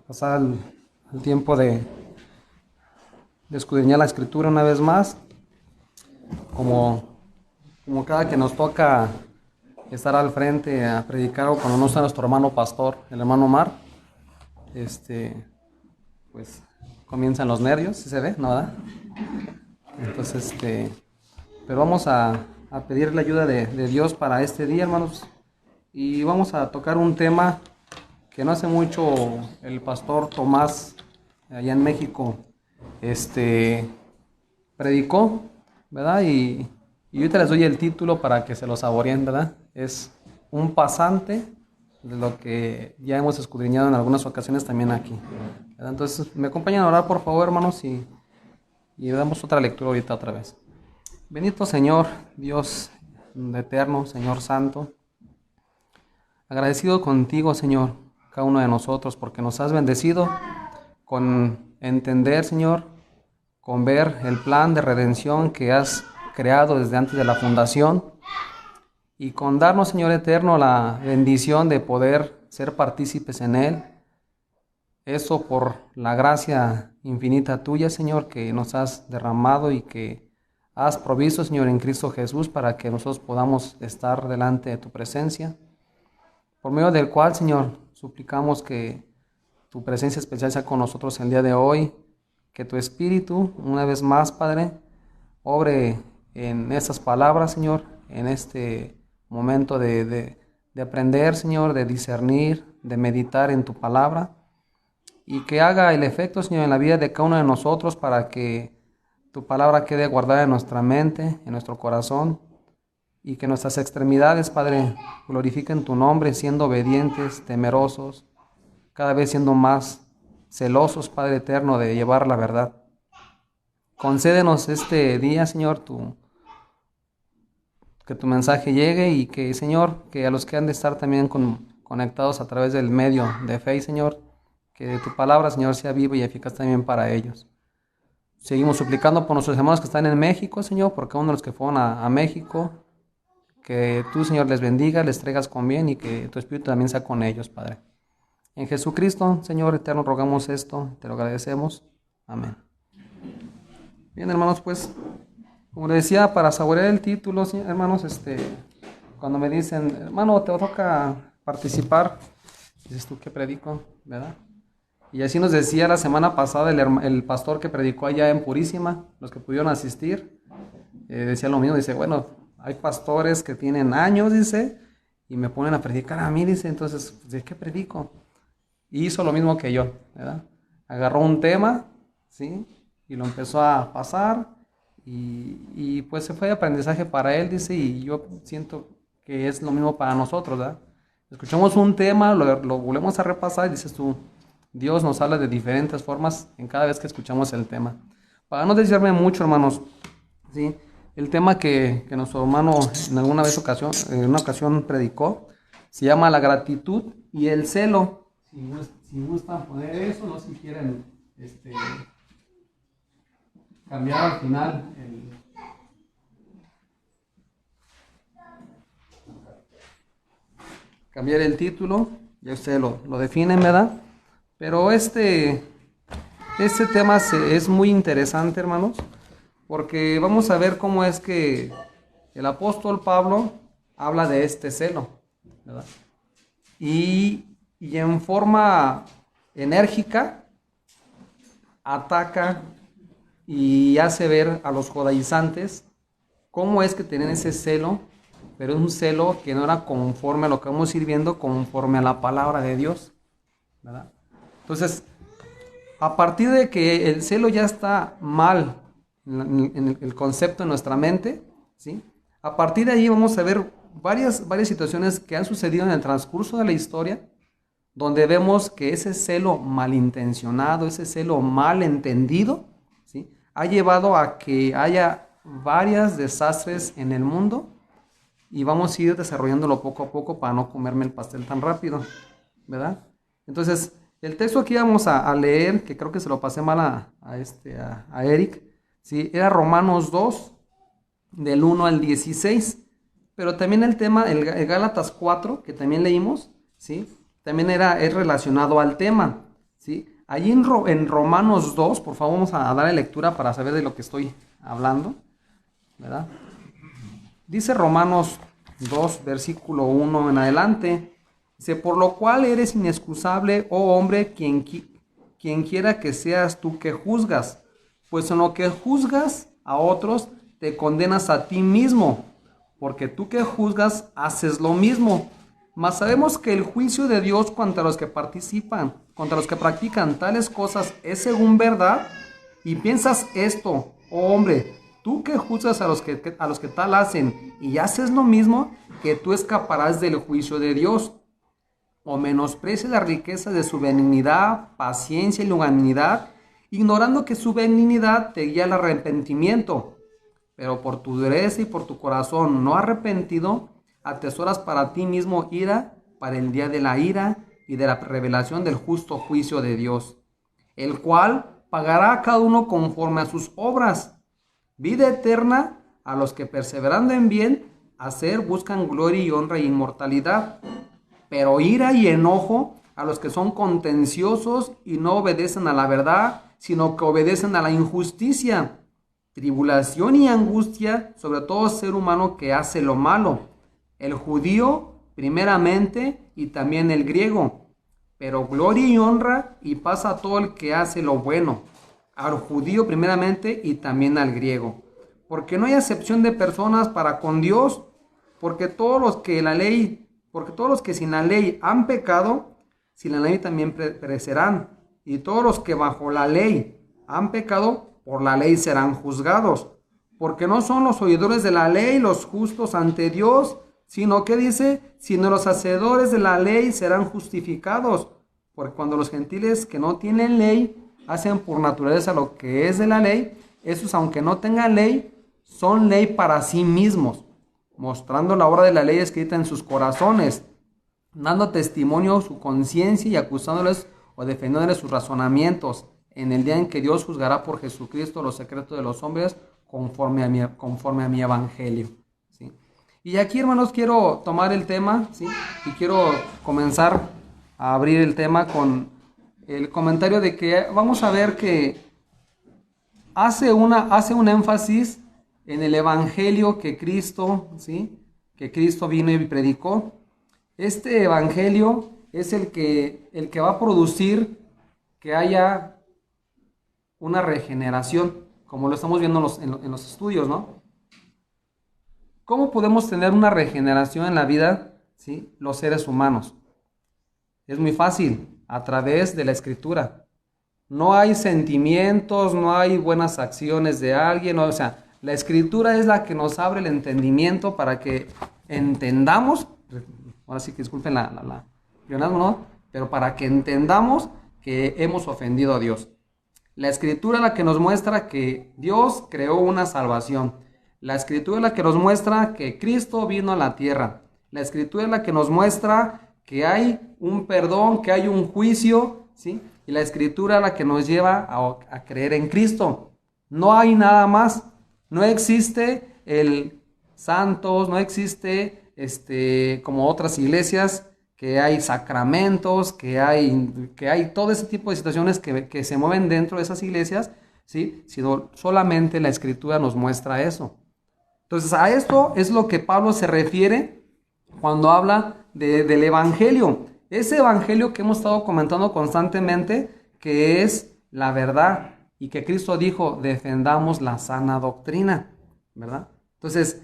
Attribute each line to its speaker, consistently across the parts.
Speaker 1: pasar el tiempo de escudriñar la escritura una vez más, como, como cada que nos toca estar al frente a predicar o cuando no está nuestro hermano pastor, el hermano Omar, pues comienzan los nervios, ¿sí se ve? ¿No, verdad? Entonces, pero vamos a pedir la ayuda de Dios para este día, hermanos, y vamos a tocar un tema que no hace mucho el pastor Tomás allá en México predicó, ¿verdad? Y ahorita les doy el título para que se lo saboreen, ¿verdad? Es un pasante de lo que ya hemos escudriñado en algunas ocasiones también aquí, ¿verdad? Entonces, me acompañan a orar, por favor, hermanos, y damos otra lectura ahorita otra vez. Bendito Señor, Dios eterno, Señor Santo, agradecido contigo, Señor, cada uno de nosotros, porque nos has bendecido con entender, Señor, con ver el plan de redención que has creado desde antes de la fundación y con darnos, Señor eterno, la bendición de poder ser partícipes en él. Eso por la gracia infinita tuya, Señor, que nos has derramado y que has provisto, Señor, en Cristo Jesús para que nosotros podamos estar delante de tu presencia, por medio del cual, Señor, suplicamos que tu presencia especial sea con nosotros el día de hoy, que tu Espíritu, una vez más, Padre, obre en estas palabras, Señor, en este momento de aprender, Señor, de discernir, de meditar en tu palabra, y que haga el efecto, Señor, en la vida de cada uno de nosotros para que tu palabra quede guardada en nuestra mente, en nuestro corazón, y que nuestras extremidades, Padre, glorifiquen tu nombre, siendo obedientes, temerosos, cada vez siendo más celosos, Padre eterno, de llevar la verdad. Concédenos este día, Señor, que tu mensaje llegue y que, Señor, que a los que han de estar también conectados a través del medio de fe, Señor, que tu palabra, Señor, sea viva y eficaz también para ellos. Seguimos suplicando por nuestros hermanos que están en México, Señor, por cada uno de los que fueron a México, que tú, Señor, les bendiga, les traigas con bien y que tu Espíritu también sea con ellos, Padre. En Jesucristo, Señor eterno, rogamos esto, te lo agradecemos. Amén. Bien, hermanos, pues, como les decía, para saborear el título, ¿sí, hermanos? Cuando me dicen, hermano, te toca participar, dices tú, ¿qué predico? ¿Verdad? Y así nos decía la semana pasada el pastor que predicó allá en Purísima, los que pudieron asistir, decía lo mismo, dice, bueno, hay pastores que tienen años, dice, y me ponen a predicar a mí, dice, entonces, ¿de qué predico? Y hizo lo mismo que yo, ¿verdad? Agarró un tema, ¿sí? Y lo empezó a pasar, y pues se fue de aprendizaje para él, dice, y yo siento que es lo mismo para nosotros, ¿verdad? Escuchamos un tema, lo volvemos a repasar y dices tú, Dios nos habla de diferentes formas en cada vez que escuchamos el tema. Para no desviarme mucho, hermanos, ¿sí? El tema que nuestro hermano en alguna vez en una ocasión predicó se llama la gratitud y el celo. Si gustan poner eso, no si quieren cambiar al final cambiar el título, ya ustedes lo definen, ¿verdad? Pero este tema es muy interesante, hermanos, porque vamos a ver cómo es que el apóstol Pablo habla de este celo, ¿verdad? Y en forma enérgica ataca y hace ver a los judaizantes cómo es que tienen ese celo, pero es un celo que no era conforme a lo que vamos a ir viendo, conforme a la palabra de Dios, ¿verdad? Entonces, a partir de que el celo ya está mal en el concepto en nuestra mente, ¿sí? A partir de ahí vamos a ver varias situaciones que han sucedido en el transcurso de la historia, donde vemos que ese celo malintencionado, ese celo mal entendido, ¿sí? Ha llevado a que haya varios desastres en el mundo y vamos a ir desarrollándolo poco a poco para no comerme el pastel tan rápido, ¿verdad? Entonces, el texto que íbamos a leer, que creo que se lo pasé mal a Eric, ¿sí? Era Romanos 2, del 1 al 16, pero también el tema, el Gálatas 4, que también leímos, ¿sí? También es relacionado al tema, ¿sí? Allí en Romanos 2, por favor, vamos a darle lectura para saber de lo que estoy hablando, ¿verdad? Dice Romanos 2, versículo 1 en adelante, dice, por lo cual eres inexcusable, oh hombre, quien quiera que seas tú que juzgas, pues en lo que juzgas a otros, te condenas a ti mismo, porque tú que juzgas haces lo mismo. Mas sabemos que el juicio de Dios contra los que practican tales cosas es según verdad. Y piensas esto, oh hombre, tú que juzgas a los que tal hacen y haces lo mismo, que tú escaparás del juicio de Dios. O menosprecies la riqueza de su benignidad, paciencia y longanimidad, ignorando que su benignidad te guía al arrepentimiento. Pero por tu dureza y por tu corazón no arrepentido, atesoras para ti mismo ira para el día de la ira y de la revelación del justo juicio de Dios, el cual pagará a cada uno conforme a sus obras. Vida eterna a los que perseverando en bien hacer buscan gloria y honra y inmortalidad, pero ira y enojo a los que son contenciosos y no obedecen a la verdad, sino que obedecen a la injusticia. Tribulación y angustia sobre todo ser humano que hace lo malo, el judío primeramente y también el griego, pero gloria y honra y paz a todo el que hace lo bueno, al judío primeramente y también al griego, porque no hay acepción de personas para con Dios, porque todos los que sin la ley han pecado, sin la ley también perecerán, y todos los que bajo la ley han pecado, por la ley serán juzgados, porque no son los oidores de la ley los justos ante Dios, sino que dice, sino los hacedores de la ley serán justificados, porque cuando los gentiles que no tienen ley hacen por naturaleza lo que es de la ley, esos aunque no tengan ley, son ley para sí mismos, mostrando la obra de la ley escrita en sus corazones, dando testimonio su conciencia y acusándoles o defendiéndoles sus razonamientos, en el día en que Dios juzgará por Jesucristo los secretos de los hombres conforme a mi evangelio. ¿Sí? Y aquí, hermanos, quiero tomar el tema, ¿sí? Y quiero comenzar a abrir el tema con el comentario de que vamos a ver que hace un énfasis en el evangelio que Cristo, ¿sí? Que Cristo vino y predicó. Este evangelio es el que va a producir que haya una regeneración, como lo estamos viendo en los estudios, ¿no? ¿Cómo podemos tener una regeneración en la vida, ¿sí? Los seres humanos? Es muy fácil, a través de la Escritura. No hay sentimientos, no hay buenas acciones de alguien, o sea, la Escritura es la que nos abre el entendimiento para que entendamos, ahora sí que disculpen la ¿no? Pero para que entendamos que hemos ofendido a Dios. La Escritura es la que nos muestra que Dios creó una salvación. La Escritura es la que nos muestra que Cristo vino a la tierra. La Escritura es la que nos muestra que hay un perdón, que hay un juicio, ¿sí? Y la Escritura es la que nos lleva a creer en Cristo. No hay nada más. No existe el santos, no existe como otras iglesias, que hay sacramentos, que hay todo ese tipo de situaciones que se mueven dentro de esas iglesias, ¿sí? Sino solamente la Escritura nos muestra eso. Entonces, a esto es lo que Pablo se refiere cuando habla del evangelio. Ese evangelio que hemos estado comentando constantemente, que es la verdad, y que Cristo dijo, defendamos la sana doctrina, ¿verdad? Entonces,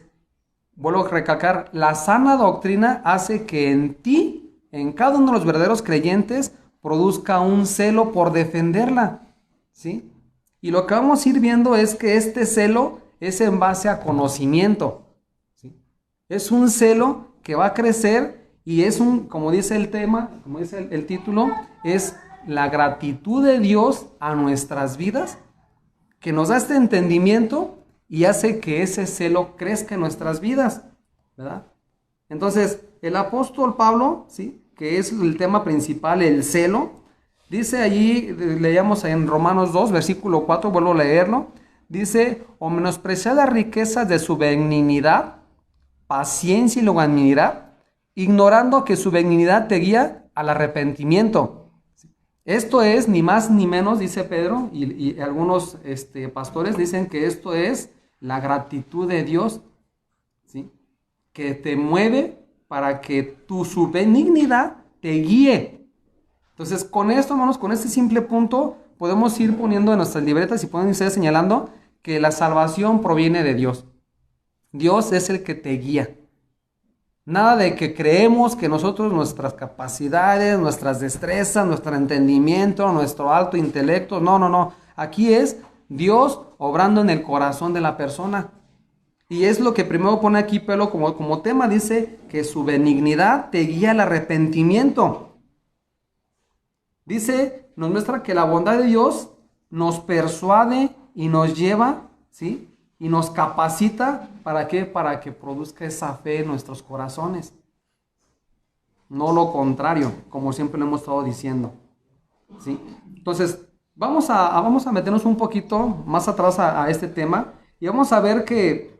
Speaker 1: vuelvo a recalcar, la sana doctrina hace que en ti, en cada uno de los verdaderos creyentes, produzca un celo por defenderla, ¿sí? Y lo que vamos a ir viendo es que este celo es en base a conocimiento, ¿sí? Es un celo que va a crecer y es como dice el tema, como dice el título, es la gratitud de Dios a nuestras vidas, que nos da este entendimiento y hace que ese celo crezca en nuestras vidas, ¿verdad? Entonces, el apóstol Pablo, ¿sí? Que es el tema principal, el celo, dice allí, leíamos en Romanos 2, versículo 4, vuelvo a leerlo, dice, o menospreciar las riquezas de su benignidad, paciencia y longanimidad, ignorando que su benignidad te guía al arrepentimiento. Esto es ni más ni menos, dice Pedro, y algunos pastores dicen que esto es la gratitud de Dios, ¿sí? Que te mueve para que su benignidad te guíe. Entonces, con esto, hermanos, con este simple punto, podemos ir poniendo en nuestras libretas y pueden ustedes señalando que la salvación proviene de Dios. Dios es el que te guía. Nada de que creemos que nosotros, nuestras capacidades, nuestras destrezas, nuestro entendimiento, nuestro alto intelecto. No, no, no. Aquí es Dios obrando en el corazón de la persona. Y es lo que primero pone aquí Pedro como tema. Dice que su benignidad te guía al arrepentimiento. Dice, nos muestra que la bondad de Dios nos persuade y nos lleva, ¿sí? Y nos capacita, ¿para qué? Para que produzca esa fe en nuestros corazones. No lo contrario, como siempre lo hemos estado diciendo, ¿sí? Entonces, vamos a meternos un poquito más atrás a este tema y vamos a ver que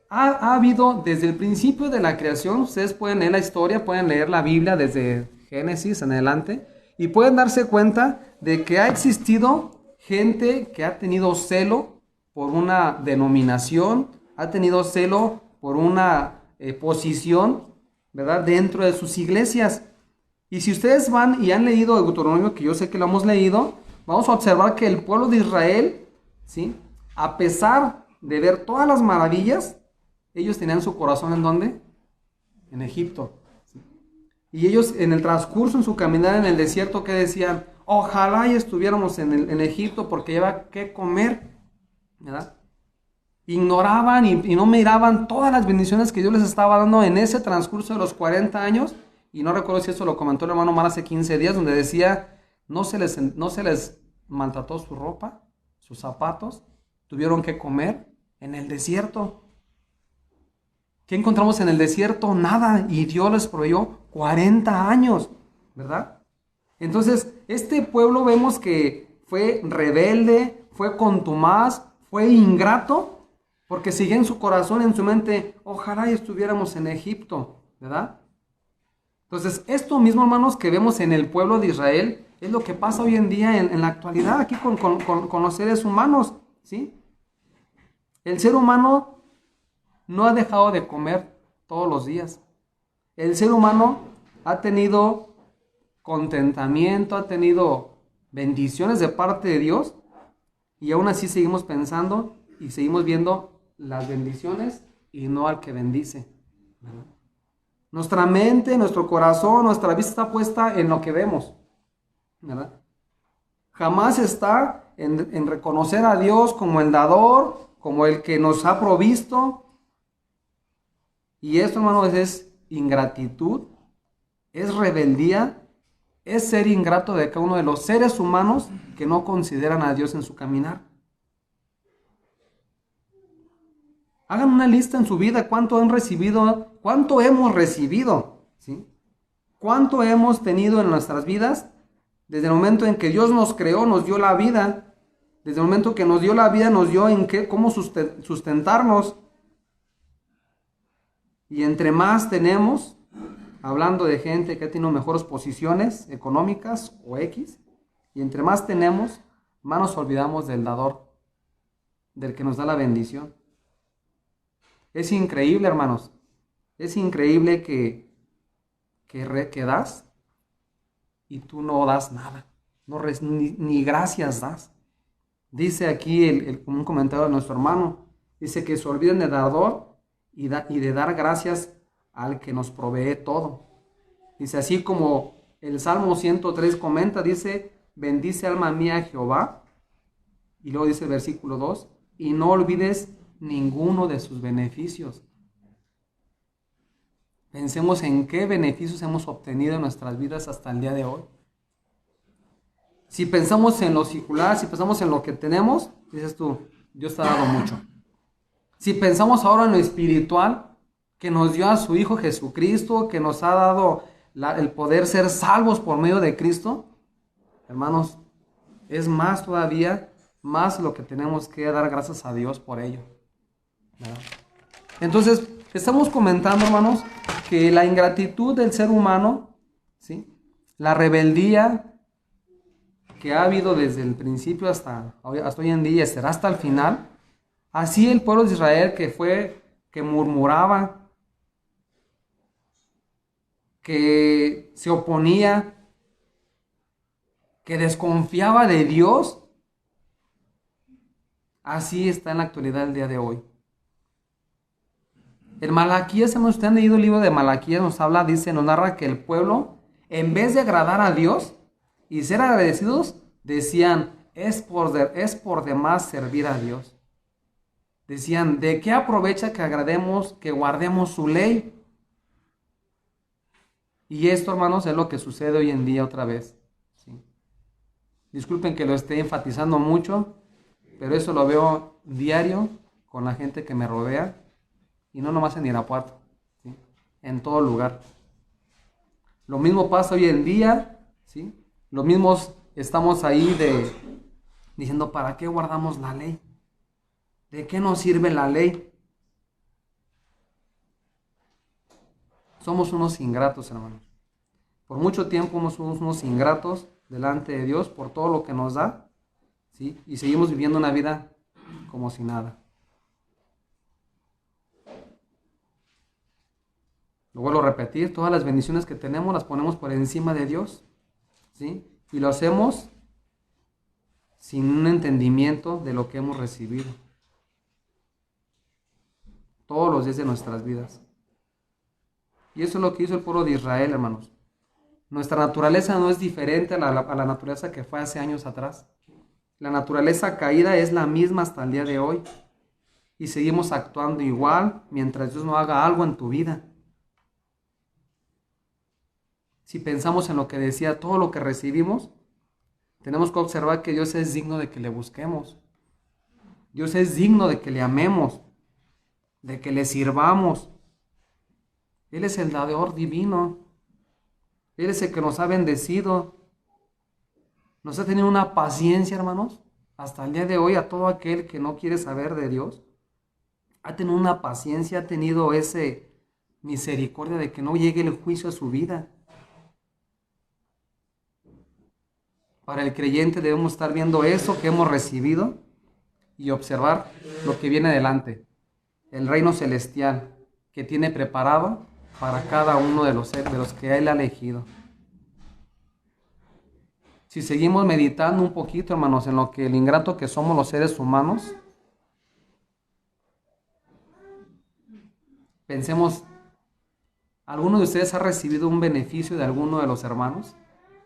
Speaker 1: ha habido desde el principio de la creación. Ustedes pueden leer la historia, pueden leer la Biblia desde Génesis en adelante y pueden darse cuenta de que ha existido gente que ha tenido celo por una denominación, ha tenido celo por una posición, ¿verdad?, dentro de sus iglesias. Y si ustedes van y han leído Deuteronomio, que yo sé que lo hemos leído, vamos a observar que el pueblo de Israel, ¿sí?, a pesar de ver todas las maravillas, ellos tenían su corazón ¿en dónde? En Egipto. ¿Sí? Y ellos en el transcurso, en su caminar en el desierto, ¿qué decían? Ojalá y estuviéramos en Egipto porque lleva que comer, ¿verdad? Ignoraban y no miraban todas las bendiciones que Dios les estaba dando en ese transcurso de los 40 años. Y no recuerdo si eso lo comentó el hermano Omar hace 15 días, donde decía, no se les maltrató su ropa, sus zapatos, tuvieron que comer en el desierto. ¿Qué encontramos en el desierto? Nada. Y Dios les proveyó 40 años, ¿verdad? Entonces, este pueblo vemos que fue rebelde, fue contumaz, fue ingrato, porque sigue en su corazón, en su mente, ojalá y estuviéramos en Egipto, ¿verdad? Entonces, esto mismo, hermanos, que vemos en el pueblo de Israel, es lo que pasa hoy en día en la actualidad, aquí con los seres humanos, ¿sí? El ser humano no ha dejado de comer todos los días. El ser humano ha tenido contentamiento, ha tenido bendiciones de parte de Dios y aún así seguimos pensando y seguimos viendo las bendiciones y no al que bendice, ¿verdad? Nuestra mente, nuestro corazón, nuestra vista está puesta en lo que vemos, ¿verdad? Jamás está en reconocer a Dios como el dador, como el que nos ha provisto. Y esto, hermanos, es ingratitud, es rebeldía, es ser ingrato de cada uno de los seres humanos que no consideran a Dios en su caminar. Hagan una lista en su vida, cuánto han recibido, cuánto hemos recibido, ¿sí? Cuánto hemos tenido en nuestras vidas desde el momento en que Dios nos creó, nos dio la vida. Desde el momento que nos dio la vida, nos dio en qué, cómo sustentarnos. Y entre más tenemos, hablando de gente que ha tenido mejores posiciones económicas o X, y entre más tenemos, más nos olvidamos del dador, del que nos da la bendición. Es increíble, hermanos. Es increíble que das y tú no das nada. Ni gracias das. Dice aquí un comentario de nuestro hermano. Dice que se olviden del dador y de dar gracias al que nos provee todo. Dice así como el Salmo 103 comenta, dice, bendice alma mía a Jehová. Y luego dice el versículo 2, y no olvides ninguno de sus beneficios. Pensemos en qué beneficios hemos obtenido en nuestras vidas hasta el día de hoy. Si pensamos en lo secular, si pensamos en lo que tenemos, dices tú, Dios te ha dado mucho. Si pensamos ahora en lo espiritual, que nos dio a su Hijo Jesucristo, que nos ha dado el poder ser salvos por medio de Cristo, hermanos, es más todavía, más lo que tenemos que dar gracias a Dios por ello, ¿verdad? Entonces, estamos comentando, hermanos, que la ingratitud del ser humano, ¿sí?, la rebeldía, que ha habido desde el principio hasta hoy en día, será hasta el final. Así el pueblo de Israel que murmuraba, que se oponía, que desconfiaba de Dios, así está en la actualidad el día de hoy. El Malaquías, ¿usted han leído el libro de Malaquías? Nos habla, nos narra que el pueblo, en vez de agradar a Dios y ser agradecidos, decían, es por demás servir a Dios. Decían, ¿de qué aprovecha que agrademos, que guardemos su ley? Y esto, hermanos, es lo que sucede hoy en día otra vez. ¿Sí? Disculpen que lo esté enfatizando mucho, pero eso lo veo diario con la gente que me rodea, y no nomás en Irapuato, ¿sí? En todo lugar. Lo mismo pasa hoy en día, ¿sí? Lo mismo estamos ahí diciendo, ¿para qué guardamos la ley? ¿De qué nos sirve la ley? Somos unos ingratos, hermanos. Por mucho tiempo somos unos ingratos delante de Dios por todo lo que nos da, ¿sí? Y seguimos viviendo una vida como si nada. Lo vuelvo a repetir, todas las bendiciones que tenemos las ponemos por encima de Dios, ¿sí? Y lo hacemos sin un entendimiento de lo que hemos recibido todos los días de nuestras vidas. Y eso es lo que hizo el pueblo de Israel, hermanos. Nuestra naturaleza no es diferente a la naturaleza que fue hace años atrás. La naturaleza caída es la misma hasta el día de hoy. Y seguimos actuando igual mientras Dios no haga algo en tu vida. Si pensamos en lo que decía, todo lo que recibimos, tenemos que observar que Dios es digno de que le busquemos. Dios es digno de que le amemos, de que le sirvamos. Él es el dador divino. Él es el que nos ha bendecido. Nos ha tenido una paciencia, hermanos, hasta el día de hoy a todo aquel que no quiere saber de Dios. Ha tenido una paciencia, ha tenido ese misericordia de que no llegue el juicio a su vida. Para el creyente debemos estar viendo eso que hemos recibido y observar lo que viene adelante. El reino celestial que tiene preparado para cada uno de los que Él ha elegido. Si seguimos meditando un poquito, hermanos, en lo que el ingrato que somos los seres humanos, pensemos, ¿alguno de ustedes ha recibido un beneficio de alguno de los hermanos?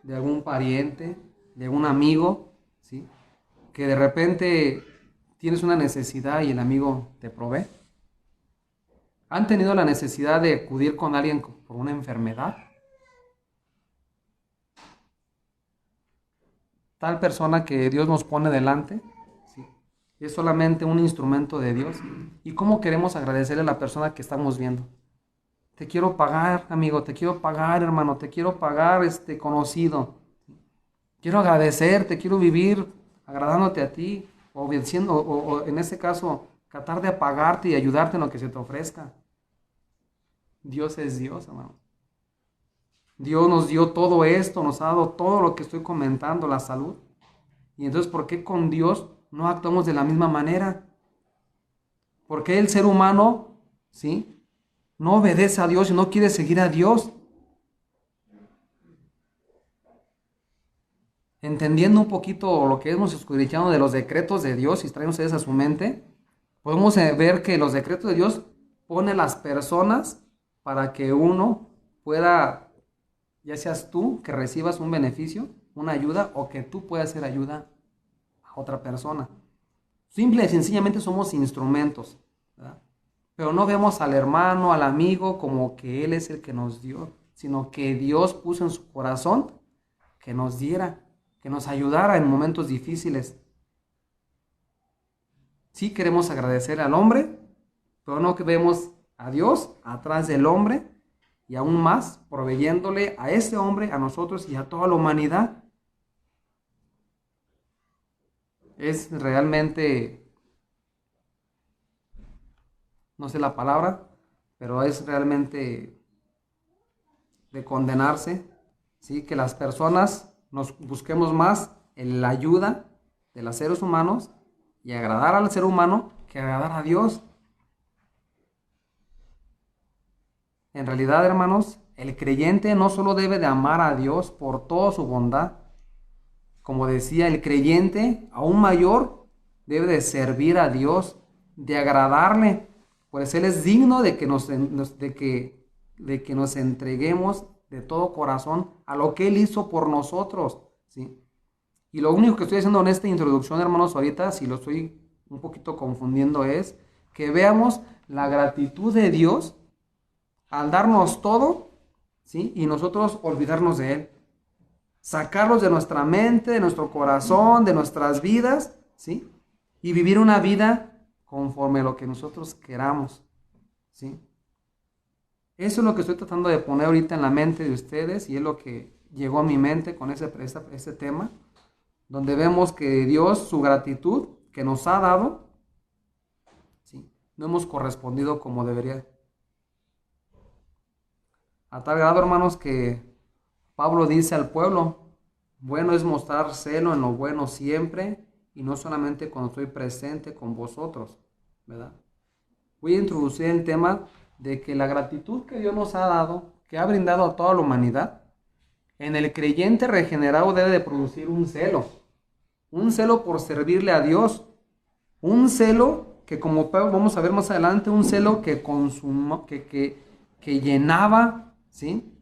Speaker 1: ¿De algún pariente? ¿De algún amigo? ¿Sí? Que de repente tienes una necesidad y el amigo te provee. ¿Han tenido la necesidad de acudir con alguien por una enfermedad? Tal persona que Dios nos pone delante, ¿sí? Es solamente un instrumento de Dios. ¿Y cómo queremos agradecerle a la persona que estamos viendo? Te quiero pagar, amigo, te quiero pagar, hermano, te quiero pagar, conocido. Quiero agradecerte, quiero vivir agradándote a ti, o venciendo, o en este caso, tratar de apagarte y ayudarte en lo que se te ofrezca. Dios es Dios, hermano. Dios nos dio todo esto, nos ha dado todo lo que estoy comentando, la salud. Y entonces, ¿por qué con Dios no actuamos de la misma manera? ¿Por qué el ser humano, sí, no obedece a Dios y no quiere seguir a Dios? Entendiendo un poquito lo que hemos escudriñado de los decretos de Dios y traen ustedes a su mente, podemos ver que los decretos de Dios ponen las personas para que uno pueda, ya seas tú que recibas un beneficio, una ayuda, o que tú puedas hacer ayuda a otra persona. Simple y sencillamente somos instrumentos, ¿verdad? Pero no vemos al hermano, al amigo, como que Él es el que nos dio, sino que Dios puso en su corazón que nos diera, que nos ayudara en momentos difíciles. Sí queremos agradecer al hombre, pero no que vemos a Dios atrás del hombre y aún más proveyéndole a ese hombre, a nosotros y a toda la humanidad. Es realmente, no sé la palabra, pero es realmente de condenarse, ¿sí? Que las personas nos busquemos más la ayuda de los seres humanos y agradar al ser humano que agradar a Dios. En realidad, hermanos, el creyente no solo debe de amar a Dios por toda su bondad. Como decía, el creyente, aún mayor, debe de servir a Dios, de agradarle, pues Él es digno de que nos entreguemos de todo corazón a lo que Él hizo por nosotros, ¿sí? Y lo único que estoy haciendo en esta introducción, hermanos, ahorita, si lo estoy un poquito confundiendo, es que veamos la gratitud de Dios al darnos todo, ¿sí? Y nosotros olvidarnos de Él. Sacarlos de nuestra mente, de nuestro corazón, de nuestras vidas, ¿sí? Y vivir una vida conforme a lo que nosotros queramos, ¿sí? Eso es lo que estoy tratando de poner ahorita en la mente de ustedes y es lo que llegó a mi mente con ese tema, donde vemos que Dios, su gratitud que nos ha dado, ¿sí? No hemos correspondido como debería. A tal grado, hermanos, que Pablo dice al pueblo, bueno es mostrar celo en lo bueno siempre y no solamente cuando estoy presente con vosotros, ¿verdad? Voy a introducir el tema de que la gratitud que Dios nos ha dado, que ha brindado a toda la humanidad, en el creyente regenerado debe de producir un celo por servirle a Dios, un celo que, como vamos a ver más adelante, un celo que que llenaba, ¿sí?,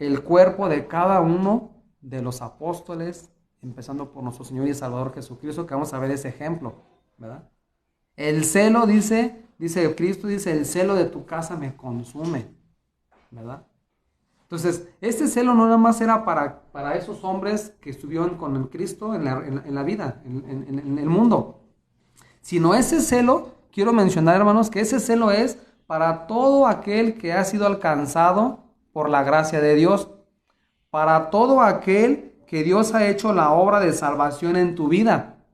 Speaker 1: el cuerpo de cada uno de los apóstoles, empezando por nuestro Señor y Salvador Jesucristo, que vamos a ver ese ejemplo, ¿verdad? El celo, dice Cristo, dice, el celo de tu casa me consume, ¿verdad? Entonces, este celo no nada más era para esos hombres que estuvieron con el Cristo en la vida, en el mundo, sino ese celo, quiero mencionar, hermanos, que ese celo es para todo aquel que ha sido alcanzado por la gracia de Dios, para todo aquel que Dios ha hecho la obra de salvación en tu vida,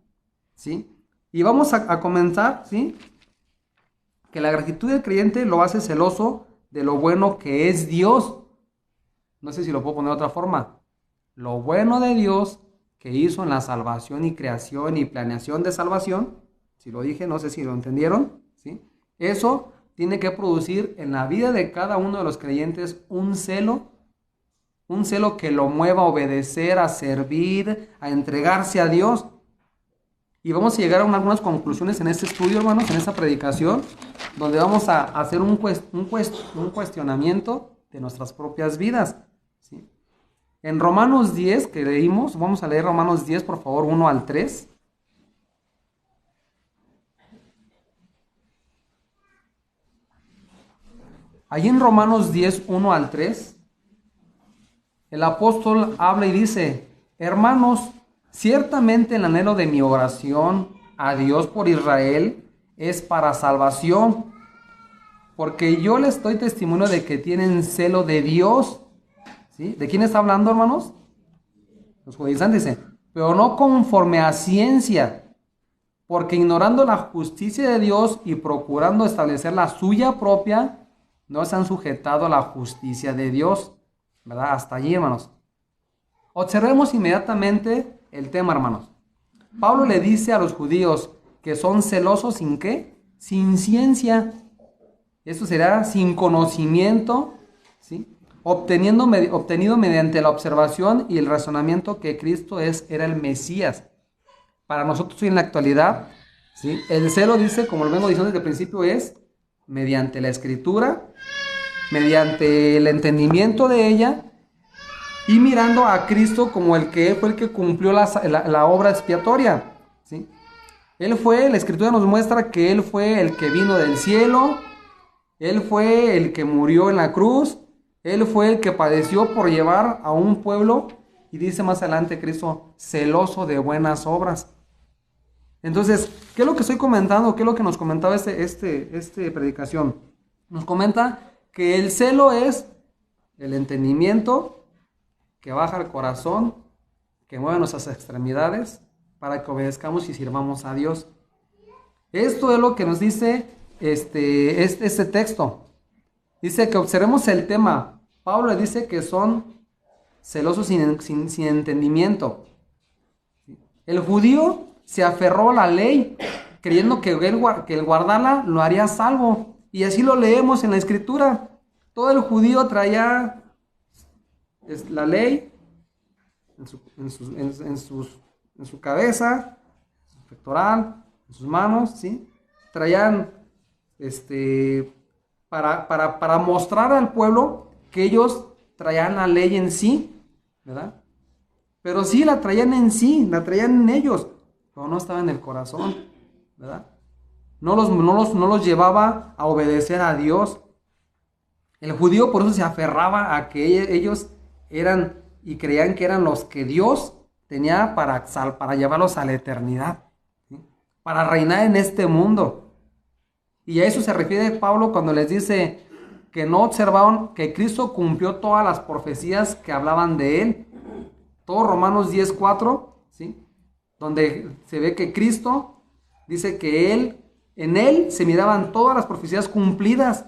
Speaker 1: ¿sí? Y vamos a comenzar, ¿sí?, que la gratitud del creyente lo hace celoso de lo bueno que es Dios. No sé si lo puedo poner de otra forma. Lo bueno de Dios que hizo en la salvación y creación y planeación de salvación, si lo dije, no sé si lo entendieron, ¿sí? Eso tiene que producir en la vida de cada uno de los creyentes un celo que lo mueva a obedecer, a servir, a entregarse a Dios. Y vamos a llegar a algunas conclusiones en este estudio, hermanos, en esta predicación, donde vamos a hacer un cuestionamiento de nuestras propias vidas, ¿sí? En Romanos 10, que leímos, vamos a leer Romanos 10, por favor, 1 al 3. Allí en Romanos 10, 1 al 3, el apóstol habla y dice, hermanos, ciertamente el anhelo de mi oración a Dios por Israel es para salvación, porque yo les doy testimonio de que tienen celo de Dios, ¿sí? ¿De quién está hablando, hermanos? Los judaizantes dicen, pero no conforme a ciencia, porque ignorando la justicia de Dios y procurando establecer la suya propia, no se han sujetado a la justicia de Dios, ¿verdad? Hasta allí, hermanos. Observemos inmediatamente el tema, hermanos. Pablo le dice a los judíos que son celosos ¿sin qué? Sin ciencia. Esto será sin conocimiento, ¿sí?, obtenido mediante la observación y el razonamiento que Cristo era el Mesías. Para nosotros hoy en la actualidad, ¿sí?, el celo, dice, como lo vengo diciendo desde el principio, es mediante la Escritura, mediante el entendimiento de ella y mirando a Cristo como el que fue el que cumplió la obra expiatoria, ¿sí? La Escritura nos muestra que Él fue el que vino del cielo, Él fue el que murió en la cruz, Él fue el que padeció por llevar a un pueblo, y dice más adelante Cristo, celoso de buenas obras. Entonces, ¿qué es lo que estoy comentando? ¿Qué es lo que nos comentaba esta predicación? Nos comenta que el celo es el entendimiento que baja al corazón, que mueve nuestras extremidades para que obedezcamos y sirvamos a Dios. Esto es lo que nos dice este texto. Dice que observemos el tema. Pablo le dice que son celosos sin entendimiento. El judío se aferró a la ley, creyendo que el guardarla lo haría salvo. Y así lo leemos en la Escritura. Todo el judío traía la ley en su cabeza, en su pectoral, en sus manos, ¿sí? Traían para mostrar al pueblo que ellos traían la ley en sí, ¿verdad? Pero sí la traían en sí, la traían en ellos, pero no estaba en el corazón, ¿verdad? No los llevaba a obedecer a Dios. El judío por eso se aferraba a que ellos eran y creían que eran los que Dios tenía para llevarlos a la eternidad, ¿sí? Para reinar en este mundo. Y a eso se refiere Pablo cuando les dice que no observaron que Cristo cumplió todas las profecías que hablaban de él. Todo Romanos 10:4, ¿sí? Donde se ve que Cristo dice que en él se miraban todas las profecías cumplidas.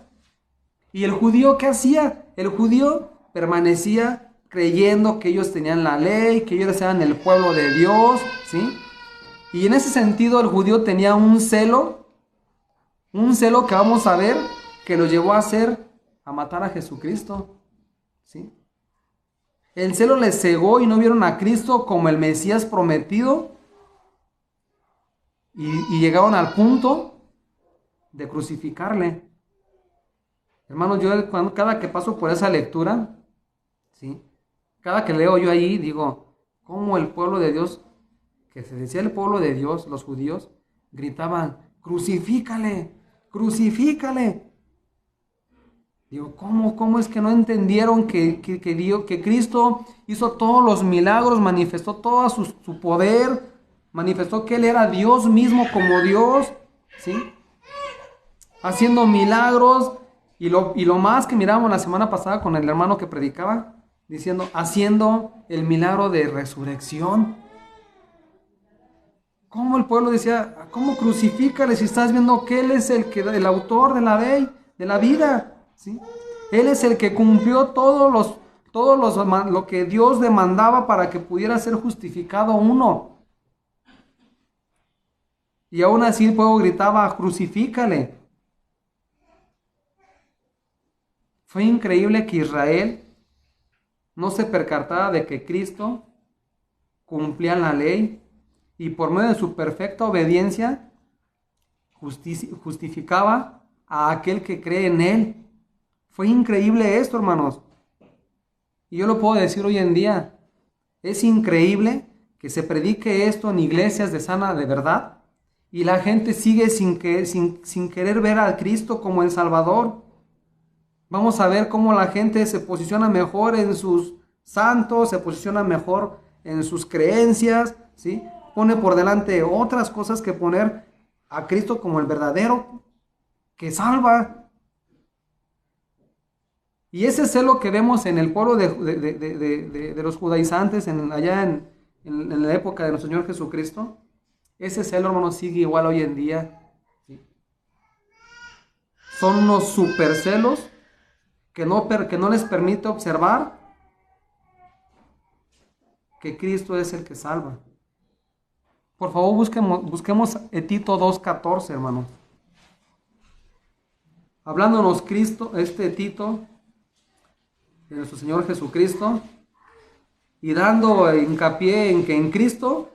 Speaker 1: ¿Y el judío qué hacía? El judío permanecía creyendo que ellos tenían la ley, que ellos eran el pueblo de Dios, ¿sí? Y en ese sentido el judío tenía un celo que vamos a ver que lo llevó a matar a Jesucristo, ¿sí? El celo les cegó y no vieron a Cristo como el Mesías prometido y llegaron al punto de crucificarle. Hermanos, cada que paso por esa lectura, ¿sí? Cada que leo yo ahí, digo, cómo el pueblo de Dios, que se decía el pueblo de Dios, los judíos, gritaban, crucifícale, crucifícale. Digo, ¿cómo es que no entendieron que Cristo hizo todos los milagros, manifestó todo su poder, manifestó que Él era Dios mismo como Dios, ¿sí? Haciendo milagros, y lo más que miramos la semana pasada con el hermano que predicaba, diciendo, haciendo el milagro de resurrección. ¿Cómo el pueblo decía, cómo crucifícale si estás viendo que Él es el autor de la ley, de la vida, ¿sí? Él es el que cumplió lo que Dios demandaba para que pudiera ser justificado uno. Y aún así el pueblo gritaba, crucifícale. Fue increíble que Israel no se percatara de que Cristo cumplía la ley y por medio de su perfecta obediencia justificaba a aquel que cree en Él. Fue increíble esto, hermanos. Y yo lo puedo decir hoy en día. Es increíble que se predique esto en iglesias de sana de verdad y la gente sigue sin querer ver a Cristo como el Salvador. Vamos a ver cómo la gente se posiciona mejor en sus santos, se posiciona mejor en sus creencias, ¿sí? Pone por delante otras cosas que poner a Cristo como el verdadero que salva. Y ese celo que vemos en el pueblo de los judaizantes allá en la época de nuestro Señor Jesucristo, ese celo, hermanos, sigue igual hoy en día, ¿sí? Son unos super celos que no les permite observar que Cristo es el que salva. Por favor, busquemos Tito 2:14, hermanos. Hablándonos Cristo, Tito, de nuestro Señor Jesucristo, y dando hincapié en que en Cristo,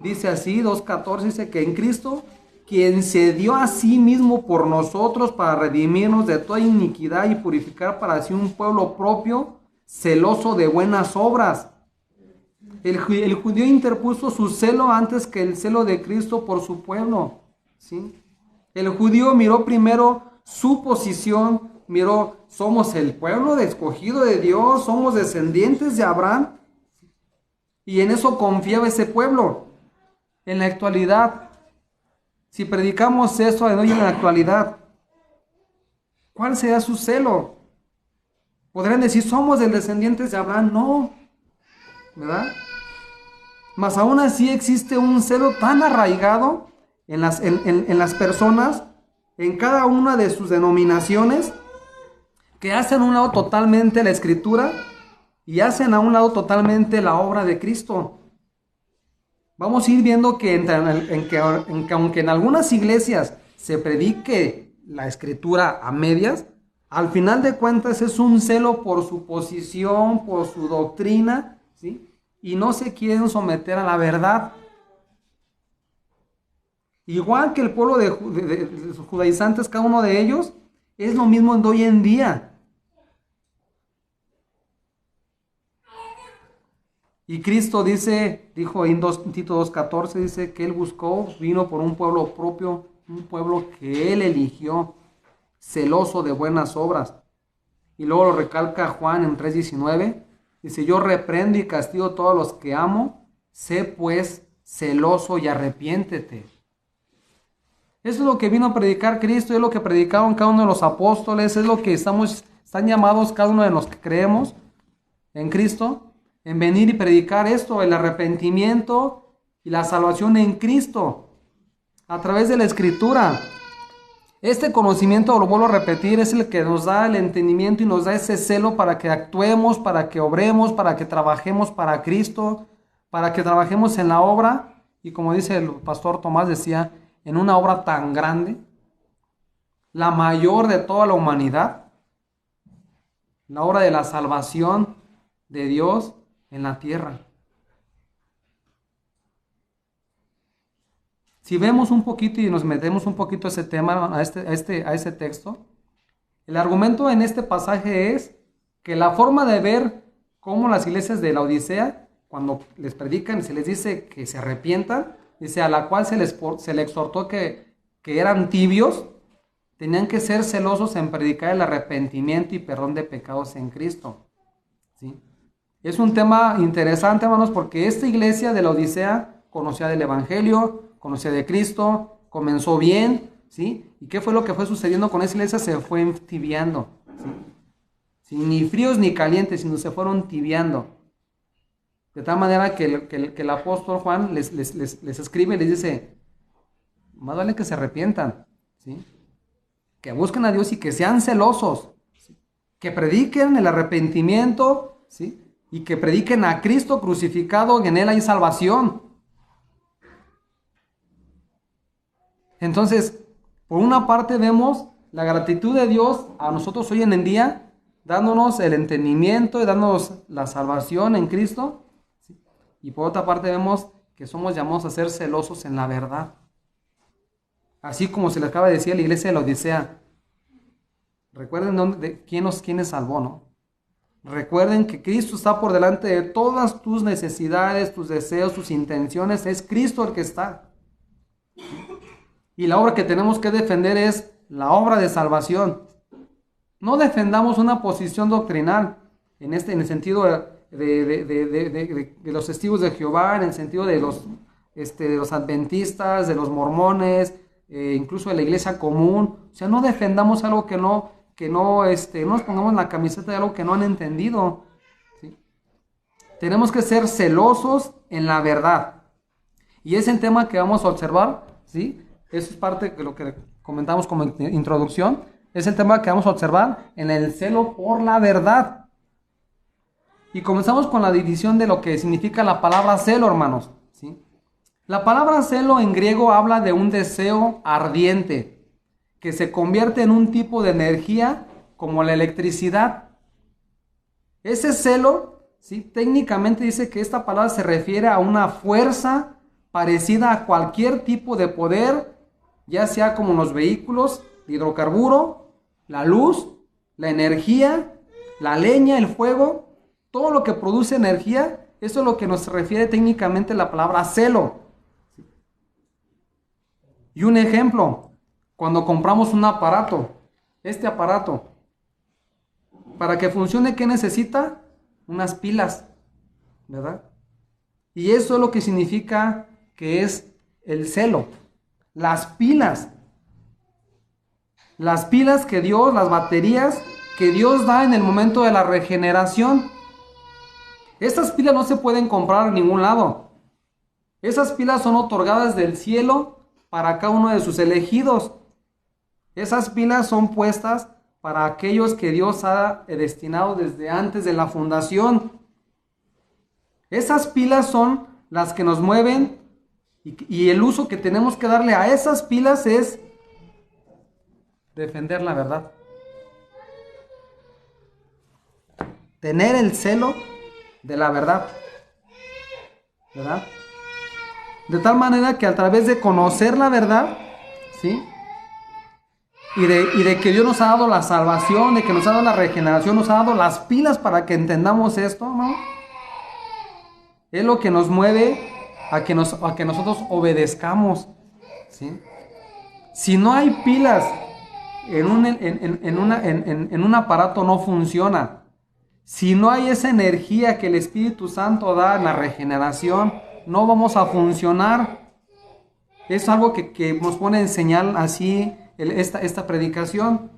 Speaker 1: dice así, 2:14, dice que en Cristo, quien se dio a sí mismo por nosotros para redimirnos de toda iniquidad y purificar para sí un pueblo propio, celoso de buenas obras. El judío interpuso su celo antes que el celo de Cristo por su pueblo, ¿sí? El judío miró primero su posición, miró, somos el pueblo escogido de Dios, somos descendientes de Abraham, y en eso confiaba ese pueblo. En la actualidad, si predicamos eso hoy en la actualidad, ¿cuál será su celo? Podrían decir, somos descendientes de Abraham. No, ¿verdad? Mas aún así existe un celo tan arraigado en las personas, en cada una de sus denominaciones, que hacen a un lado totalmente la Escritura y hacen a un lado totalmente la obra de Cristo. vamos a ir viendo que, aunque en algunas iglesias se predique la escritura a medias, al final de cuentas es un celo por su posición, por su doctrina, ¿sí? Y no se quieren someter a la verdad. Igual que el pueblo de los judaizantes, cada uno de ellos, es lo mismo de hoy en día. Y Cristo dijo en Tito 2:14, dice que Él vino por un pueblo propio, un pueblo que Él eligió, celoso de buenas obras. Y luego lo recalca Juan en 3:19, dice, yo reprendo y castigo a todos los que amo, sé pues celoso y arrepiéntete. Eso es lo que vino a predicar Cristo, es lo que predicaron cada uno de los apóstoles, es lo que están llamados cada uno de los que creemos en Cristo, en venir y predicar esto, el arrepentimiento y la salvación en Cristo, a través de la Escritura. Este conocimiento, lo vuelvo a repetir, es el que nos da el entendimiento y nos da ese celo para que actuemos, para que obremos, para que trabajemos para Cristo, para que trabajemos en la obra, y como dice el pastor Tomás, decía, en una obra tan grande, la mayor de toda la humanidad, la obra de la salvación de Dios en la tierra. Si vemos un poquito y nos metemos un poquito a ese tema, a ese texto, el argumento en este pasaje es que la forma de ver cómo las iglesias de la Odisea, cuando les predican y se les dice que se arrepientan, dice, a la cual se les exhortó que eran tibios, tenían que ser celosos en predicar el arrepentimiento y perdón de pecados en Cristo. ¿Sí? Es un tema interesante, hermanos, porque esta iglesia de la Odisea conocía del Evangelio, conocía de Cristo, comenzó bien, ¿sí? ¿Y qué fue lo que fue sucediendo con esa iglesia? Se fue entibiando, ¿sí? Ni fríos ni calientes, sino se fueron tibiando. De tal manera que el apóstol Juan les escribe y les dice, más vale que se arrepientan, ¿sí? Que busquen a Dios y que sean celosos, ¿sí? Que prediquen el arrepentimiento, ¿sí? Y que prediquen a Cristo crucificado, y en Él hay salvación. Entonces, por una parte vemos la gratitud de Dios a nosotros hoy en día, dándonos el entendimiento y dándonos la salvación en Cristo. ¿Sí? Y por otra parte vemos que somos llamados a ser celosos en la verdad. Así como se le acaba de decir a la iglesia de la Odisea. Recuerden quién nos salvó, ¿no? Recuerden que Cristo está por delante de todas tus necesidades, tus deseos, tus intenciones. Es Cristo el que está. Y la obra que tenemos que defender es la obra de salvación. No defendamos una posición doctrinal en el sentido de los testigos de Jehová, en el sentido de los adventistas, de los mormones, incluso de la iglesia común. O sea, no defendamos algo no nos pongamos la camiseta de algo que no han entendido, ¿sí? Tenemos que ser celosos en la verdad. Y es el tema que vamos a observar, ¿sí? Eso es parte de lo que comentamos como introducción. Es el tema que vamos a observar en el celo por la verdad. Y comenzamos con la división de lo que significa la palabra celo, hermanos, ¿sí? La palabra celo en griego habla de un deseo ardiente que se convierte en un tipo de energía como la electricidad. Ese celo, ¿sí? Técnicamente dice que esta palabra se refiere a una fuerza parecida a cualquier tipo de poder, ya sea como los vehículos de hidrocarburo, la luz, la energía, la leña, el fuego, todo lo que produce energía. Eso es lo que nos refiere técnicamente la palabra celo. Y un ejemplo, cuando compramos un aparato, este aparato, para que funcione, ¿qué necesita? Unas pilas, ¿verdad? Y eso es lo que significa que es el celo. Las pilas que Dios, las baterías que Dios da en el momento de la regeneración. Estas pilas no se pueden comprar en ningún lado. Esas pilas son otorgadas del cielo para cada uno de sus elegidos. Esas pilas son puestas para aquellos que Dios ha destinado desde antes de la fundación. Esas pilas son las que nos mueven Y el uso que tenemos que darle a esas pilas es defender la verdad. Tener el celo de la verdad. ¿Verdad? De tal manera que a través de conocer la verdad, ¿sí? Y de que Dios nos ha dado la salvación, de que nos ha dado la regeneración, nos ha dado las pilas para que entendamos esto, ¿no? Es lo que nos mueve a que nosotros obedezcamos, ¿sí? Si no hay pilas en un aparato, no funciona. Si no hay esa energía que el Espíritu Santo da en la regeneración, no vamos a funcionar. Es algo que nos pone en señal así esta predicación.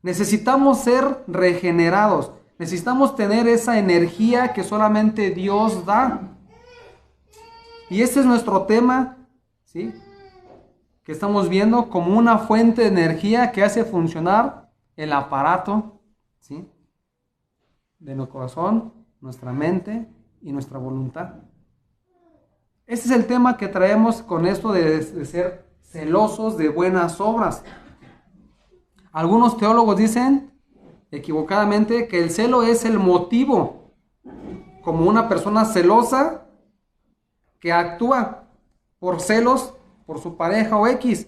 Speaker 1: Necesitamos ser regenerados. Necesitamos tener esa energía que solamente Dios da. Y este es nuestro tema, ¿sí? Que estamos viendo como una fuente de energía que hace funcionar el aparato, ¿sí? De nuestro corazón, nuestra mente y nuestra voluntad. Este es el tema que traemos con esto de ser celosos de buenas obras. Algunos teólogos dicen equivocadamente que el celo es el motivo, como una persona celosa que actúa por celos por su pareja o X.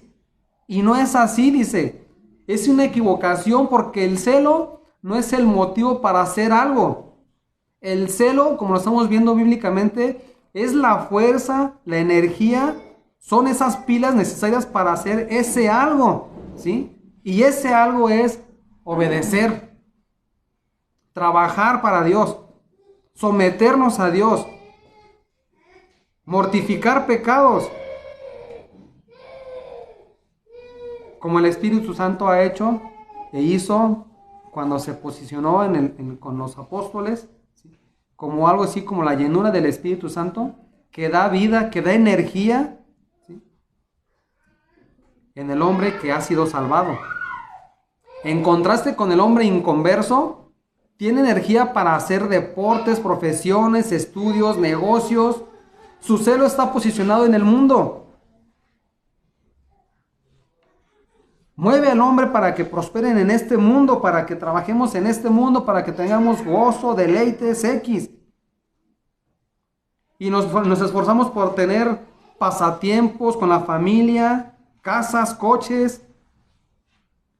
Speaker 1: Y no es así, dice. Es una equivocación porque el celo no es el motivo para hacer algo. El celo, como lo estamos viendo bíblicamente, es la fuerza, la energía, son esas pilas necesarias para hacer ese algo, ¿sí? Y ese algo es obedecer, trabajar para Dios, someternos a Dios, mortificar pecados, como el Espíritu Santo ha hecho e hizo cuando se posicionó con los apóstoles, ¿sí? Como algo así como la llenura del Espíritu Santo, que da vida, que da energía, ¿sí? En el hombre que ha sido salvado. En contraste con el hombre inconverso, tiene energía para hacer deportes, profesiones, estudios, negocios. Su celo está posicionado en el mundo. Mueve al hombre para que prosperen en este mundo, para que trabajemos en este mundo, para que tengamos gozo, deleites, X. Y nos esforzamos por tener pasatiempos con la familia, casas, coches.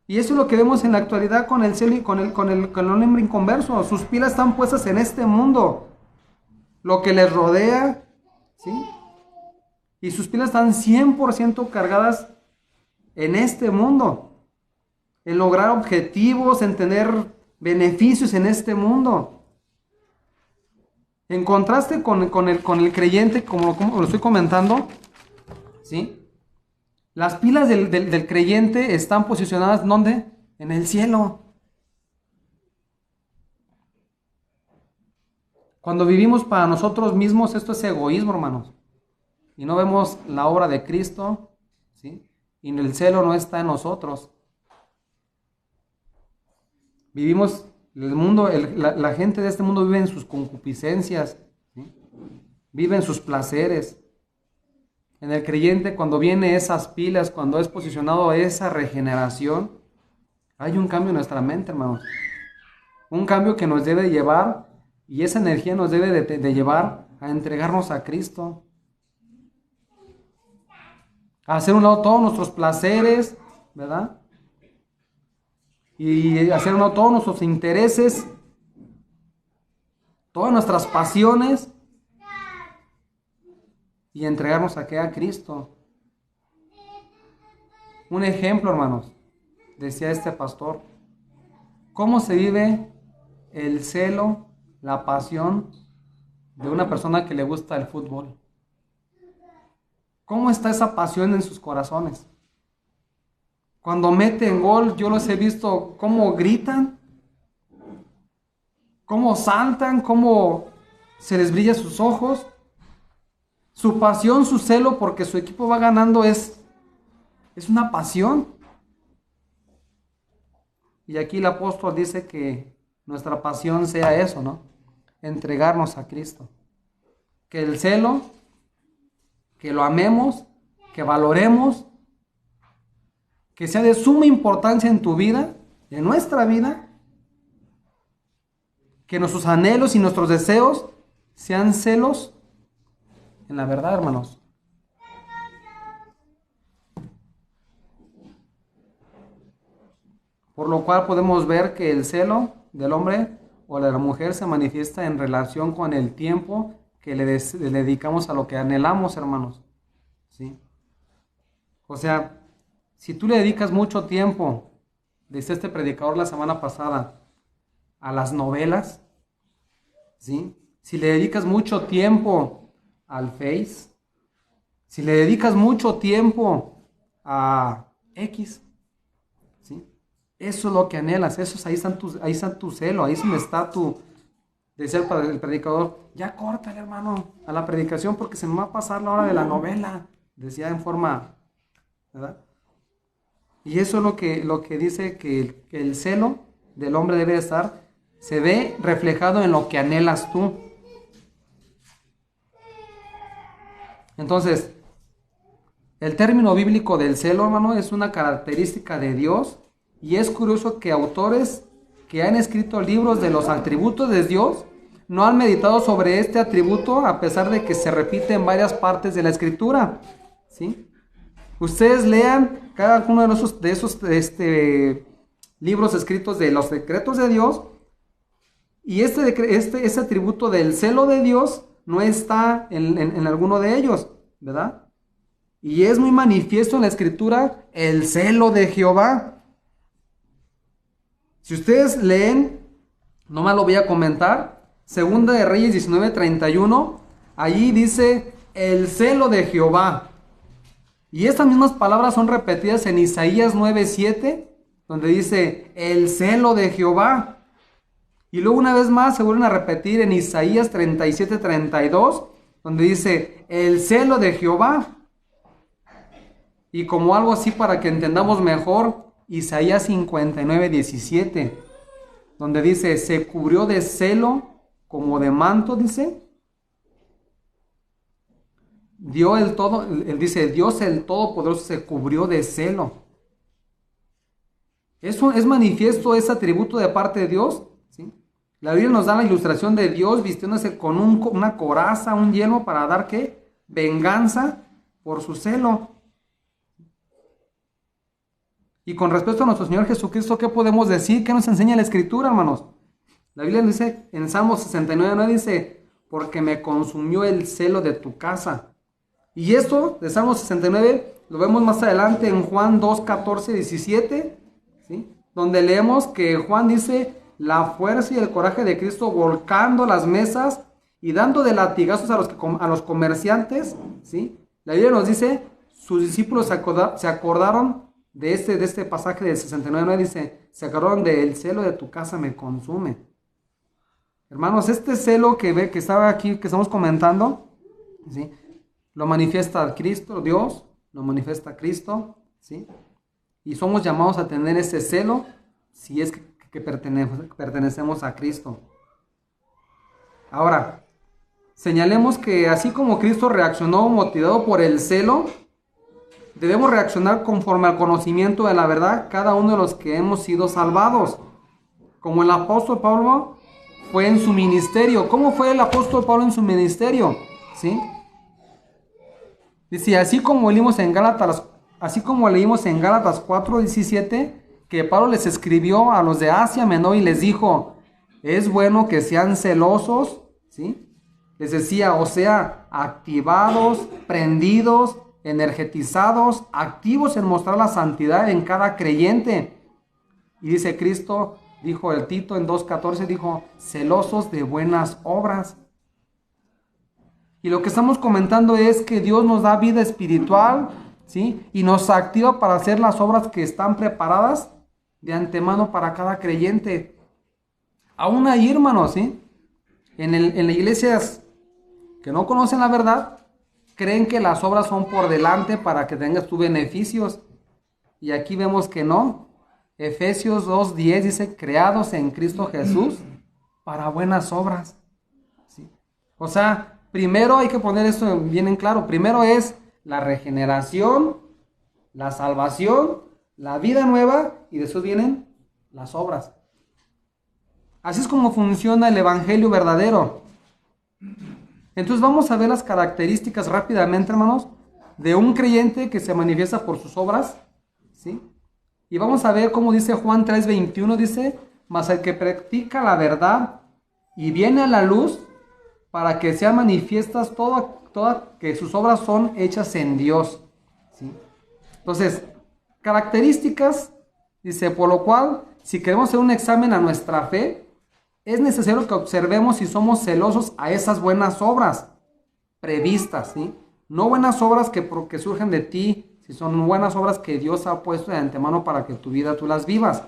Speaker 1: Y eso es lo que vemos en la actualidad con el celo y con el hombre inconverso. Sus pilas están puestas en este mundo, lo que les rodea, ¿sí? Y sus pilas están 100% cargadas en este mundo, en lograr objetivos, en tener beneficios en este mundo. En contraste con el creyente, como lo estoy comentando, ¿sí? Las pilas del creyente están posicionadas, ¿dónde? En el cielo. Cuando vivimos para nosotros mismos, esto es egoísmo, hermanos. Y no vemos la obra de Cristo, ¿sí? Y el celo no está en nosotros. Vivimos, el mundo, la gente de este mundo vive en sus concupiscencias, ¿sí? Vive en sus placeres. En el creyente, cuando viene esas pilas, cuando es posicionado esa regeneración, hay un cambio en nuestra mente, hermanos. Un cambio que nos debe llevar, y esa energía nos debe de llevar a entregarnos a Cristo. A hacer a un lado todos nuestros placeres, ¿verdad? Y hacer a un lado todos nuestros intereses, todas nuestras pasiones, y entregarnos a Cristo. Un ejemplo, hermanos, decía este pastor, ¿cómo se vive el celo, la pasión de una persona que le gusta el fútbol? ¿Cómo está esa pasión en sus corazones? Cuando meten gol, yo los he visto cómo gritan, cómo saltan, cómo se les brilla sus ojos. Su pasión, su celo porque su equipo va ganando es una pasión. Y aquí el apóstol dice que nuestra pasión sea eso, ¿no? Entregarnos a Cristo. Que el celo, que lo amemos, que valoremos, que sea de suma importancia en tu vida, en nuestra vida, que nuestros anhelos y nuestros deseos sean celos en la verdad, hermanos. Por lo cual podemos ver que el celo del hombre o de la mujer se manifiesta en relación con el tiempo que le dedicamos a lo que anhelamos, hermanos. ¿Sí? O sea, si tú le dedicas mucho tiempo, dice este predicador la semana pasada, a las novelas, ¿sí? Si le dedicas mucho tiempo al Face, si le dedicas mucho tiempo a X, ¿sí? Eso es lo que anhelas, ahí está tu celo, ahí es donde está tu, decía el predicador, ya córtale, hermano, a la predicación porque se me va a pasar la hora de la novela, decía en forma, ¿verdad? Y eso es lo que dice que el celo del hombre debe estar, se ve reflejado en lo que anhelas tú. Entonces, el término bíblico del celo, hermano, es una característica de Dios, y es curioso que autores que han escrito libros de los atributos de Dios no han meditado sobre este atributo a pesar de que se repite en varias partes de la Escritura, ¿sí? Ustedes lean cada uno de esos libros escritos de los secretos de Dios, y este atributo del celo de Dios no está en alguno de ellos, ¿verdad? Y es muy manifiesto en la Escritura el celo de Jehová. Si ustedes leen, nomás lo voy a comentar, Segunda de Reyes 19:31, allí dice el celo de Jehová. Y estas mismas palabras son repetidas en Isaías 9:7, donde dice el celo de Jehová. Y luego una vez más se vuelven a repetir en Isaías 37:32, donde dice el celo de Jehová. Y como algo así para que entendamos mejor, Isaías 59:17, donde dice, se cubrió de celo como de manto, dice. Él dice, Dios el Todopoderoso se cubrió de celo. Eso es manifiesto, ese atributo de parte de Dios, ¿sí? La Biblia nos da la ilustración de Dios vistiéndose con una coraza, un yelmo, para dar, ¿qué? Venganza por su celo. Y con respecto a nuestro Señor Jesucristo, ¿qué podemos decir? ¿Qué nos enseña la Escritura, hermanos? La Biblia dice, en Salmo 69:9 dice, porque me consumió el celo de tu casa. Y esto de Salmo 69 lo vemos más adelante en Juan 2:14-17, ¿sí? Donde leemos que Juan dice, la fuerza y el coraje de Cristo volcando las mesas y dando de latigazos a los comerciantes, ¿sí? La Biblia nos dice, sus discípulos se acordaron de este pasaje del 69, dice, se acordaron del celo de tu casa me consume. Hermanos, este celo que estaba aquí, que estamos comentando, ¿sí? Lo manifiesta Cristo, Dios, lo manifiesta Cristo, ¿sí? Y somos llamados a tener ese celo si es que pertenecemos a Cristo. Ahora, señalemos que así como Cristo reaccionó motivado por el celo, debemos reaccionar conforme al conocimiento de la verdad cada uno de los que hemos sido salvados. Como el apóstol Pablo fue en su ministerio. ¿Cómo fue el apóstol Pablo en su ministerio? ¿Sí? Dice, así como leímos en Gálatas 4:17, que Pablo les escribió a los de Asia Menor y les dijo, es bueno que sean celosos, ¿sí? Les decía, o sea, activados, prendidos, energetizados, activos en mostrar la santidad en cada creyente. Y dice Cristo, dijo el Tito en 2:14, dijo, celosos de buenas obras. Y lo que estamos comentando es que Dios nos da vida espiritual, ¿sí? Y nos activa para hacer las obras que están preparadas de antemano para cada creyente. Aún ahí, hermanos, ¿sí? En las iglesias que no conocen la verdad, creen que las obras son por delante para que tengas tus beneficios. Y aquí vemos que no. Efesios 2:10 dice, creados en Cristo Jesús para buenas obras, ¿sí? O sea, primero hay que poner esto bien en claro. Primero es la regeneración, la salvación, la vida nueva y después vienen las obras. Así es como funciona el evangelio verdadero. Entonces vamos a ver las características rápidamente, hermanos, de un creyente que se manifiesta por sus obras, ¿sí? Y vamos a ver cómo dice Juan 3:21, dice, mas el que practica la verdad y viene a la luz para que sean manifiestas que sus obras son hechas en Dios, ¿sí? Entonces, características, dice, por lo cual, si queremos hacer un examen a nuestra fe, es necesario que observemos si somos celosos a esas buenas obras previstas, ¿sí? No buenas obras que surgen de ti, si son buenas obras que Dios ha puesto de antemano para que tu vida tú las vivas,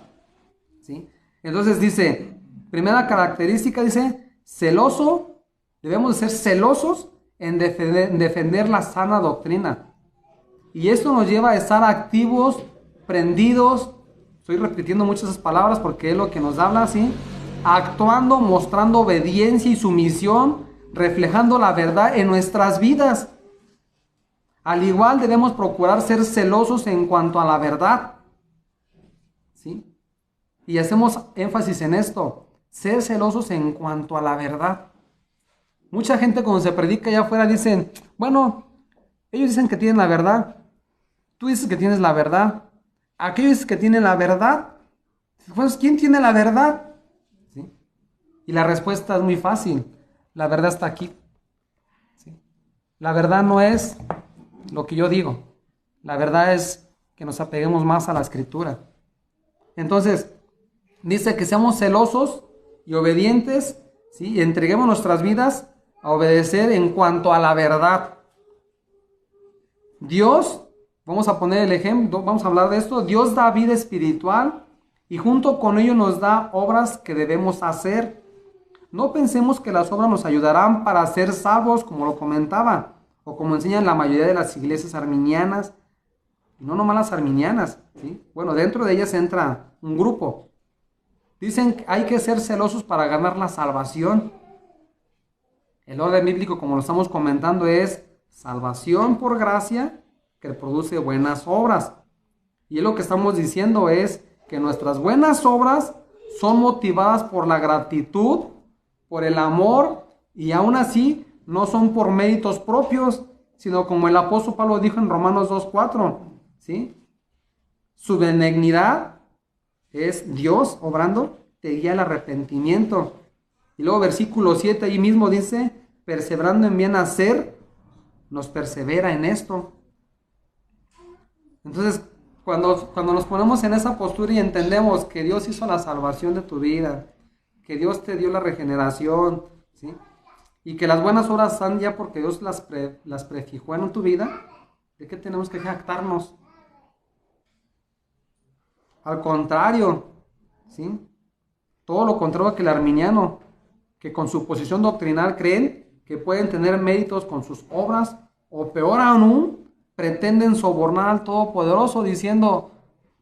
Speaker 1: ¿sí? Entonces dice, primera característica, dice, celoso, debemos de ser celosos en defender la sana doctrina. Y esto nos lleva a estar activos, prendidos, estoy repitiendo muchas esas palabras porque es lo que nos habla, ¿sí? Actuando, mostrando obediencia y sumisión, reflejando la verdad en nuestras vidas. Al igual debemos procurar ser celosos en cuanto a la verdad, ¿sí? Y hacemos énfasis en esto, ser celosos en cuanto a la verdad. Mucha gente cuando se predica allá afuera dicen, bueno, ellos dicen que tienen la verdad, tú dices que tienes la verdad, aquellos dicen que tienen la verdad, pues ¿quién tiene la verdad? ¿Sí? Y la respuesta es muy fácil, la verdad está aquí, ¿sí? La verdad no es lo que yo digo, la verdad es que nos apeguemos más a la escritura. Entonces, dice que seamos celosos y obedientes, ¿sí? Y entreguemos nuestras vidas a obedecer en cuanto a la verdad. Dios, vamos a poner el ejemplo, vamos a hablar de esto, Dios da vida espiritual y junto con ello nos da obras que debemos hacer. No pensemos que las obras nos ayudarán para ser salvos, como lo comentaba, o como enseñan la mayoría de las iglesias arminianas, no nomás las arminianas, ¿sí? Bueno, dentro de ellas entra un grupo. Dicen que hay que ser celosos para ganar la salvación. El orden bíblico, como lo estamos comentando, es salvación por gracia que produce buenas obras. Y lo que estamos diciendo es que nuestras buenas obras son motivadas por la gratitud, por el amor, y aún así no son por méritos propios, sino como el apóstol Pablo dijo en Romanos 2:4, ¿sí? Su benignidad es Dios obrando, te guía al arrepentimiento. Y luego versículo 7 ahí mismo dice, perseverando en bien hacer, nos persevera en esto. Entonces, cuando nos ponemos en esa postura y entendemos que Dios hizo la salvación de tu vida, que Dios te dio la regeneración, ¿sí? Y que las buenas obras están ya porque Dios las prefijó en tu vida, ¿de qué tenemos que jactarnos? Al contrario, ¿sí? Todo lo contrario que el arminiano, que con su posición doctrinal creen que pueden tener méritos con sus obras, o peor aún, pretenden sobornar al Todopoderoso diciendo,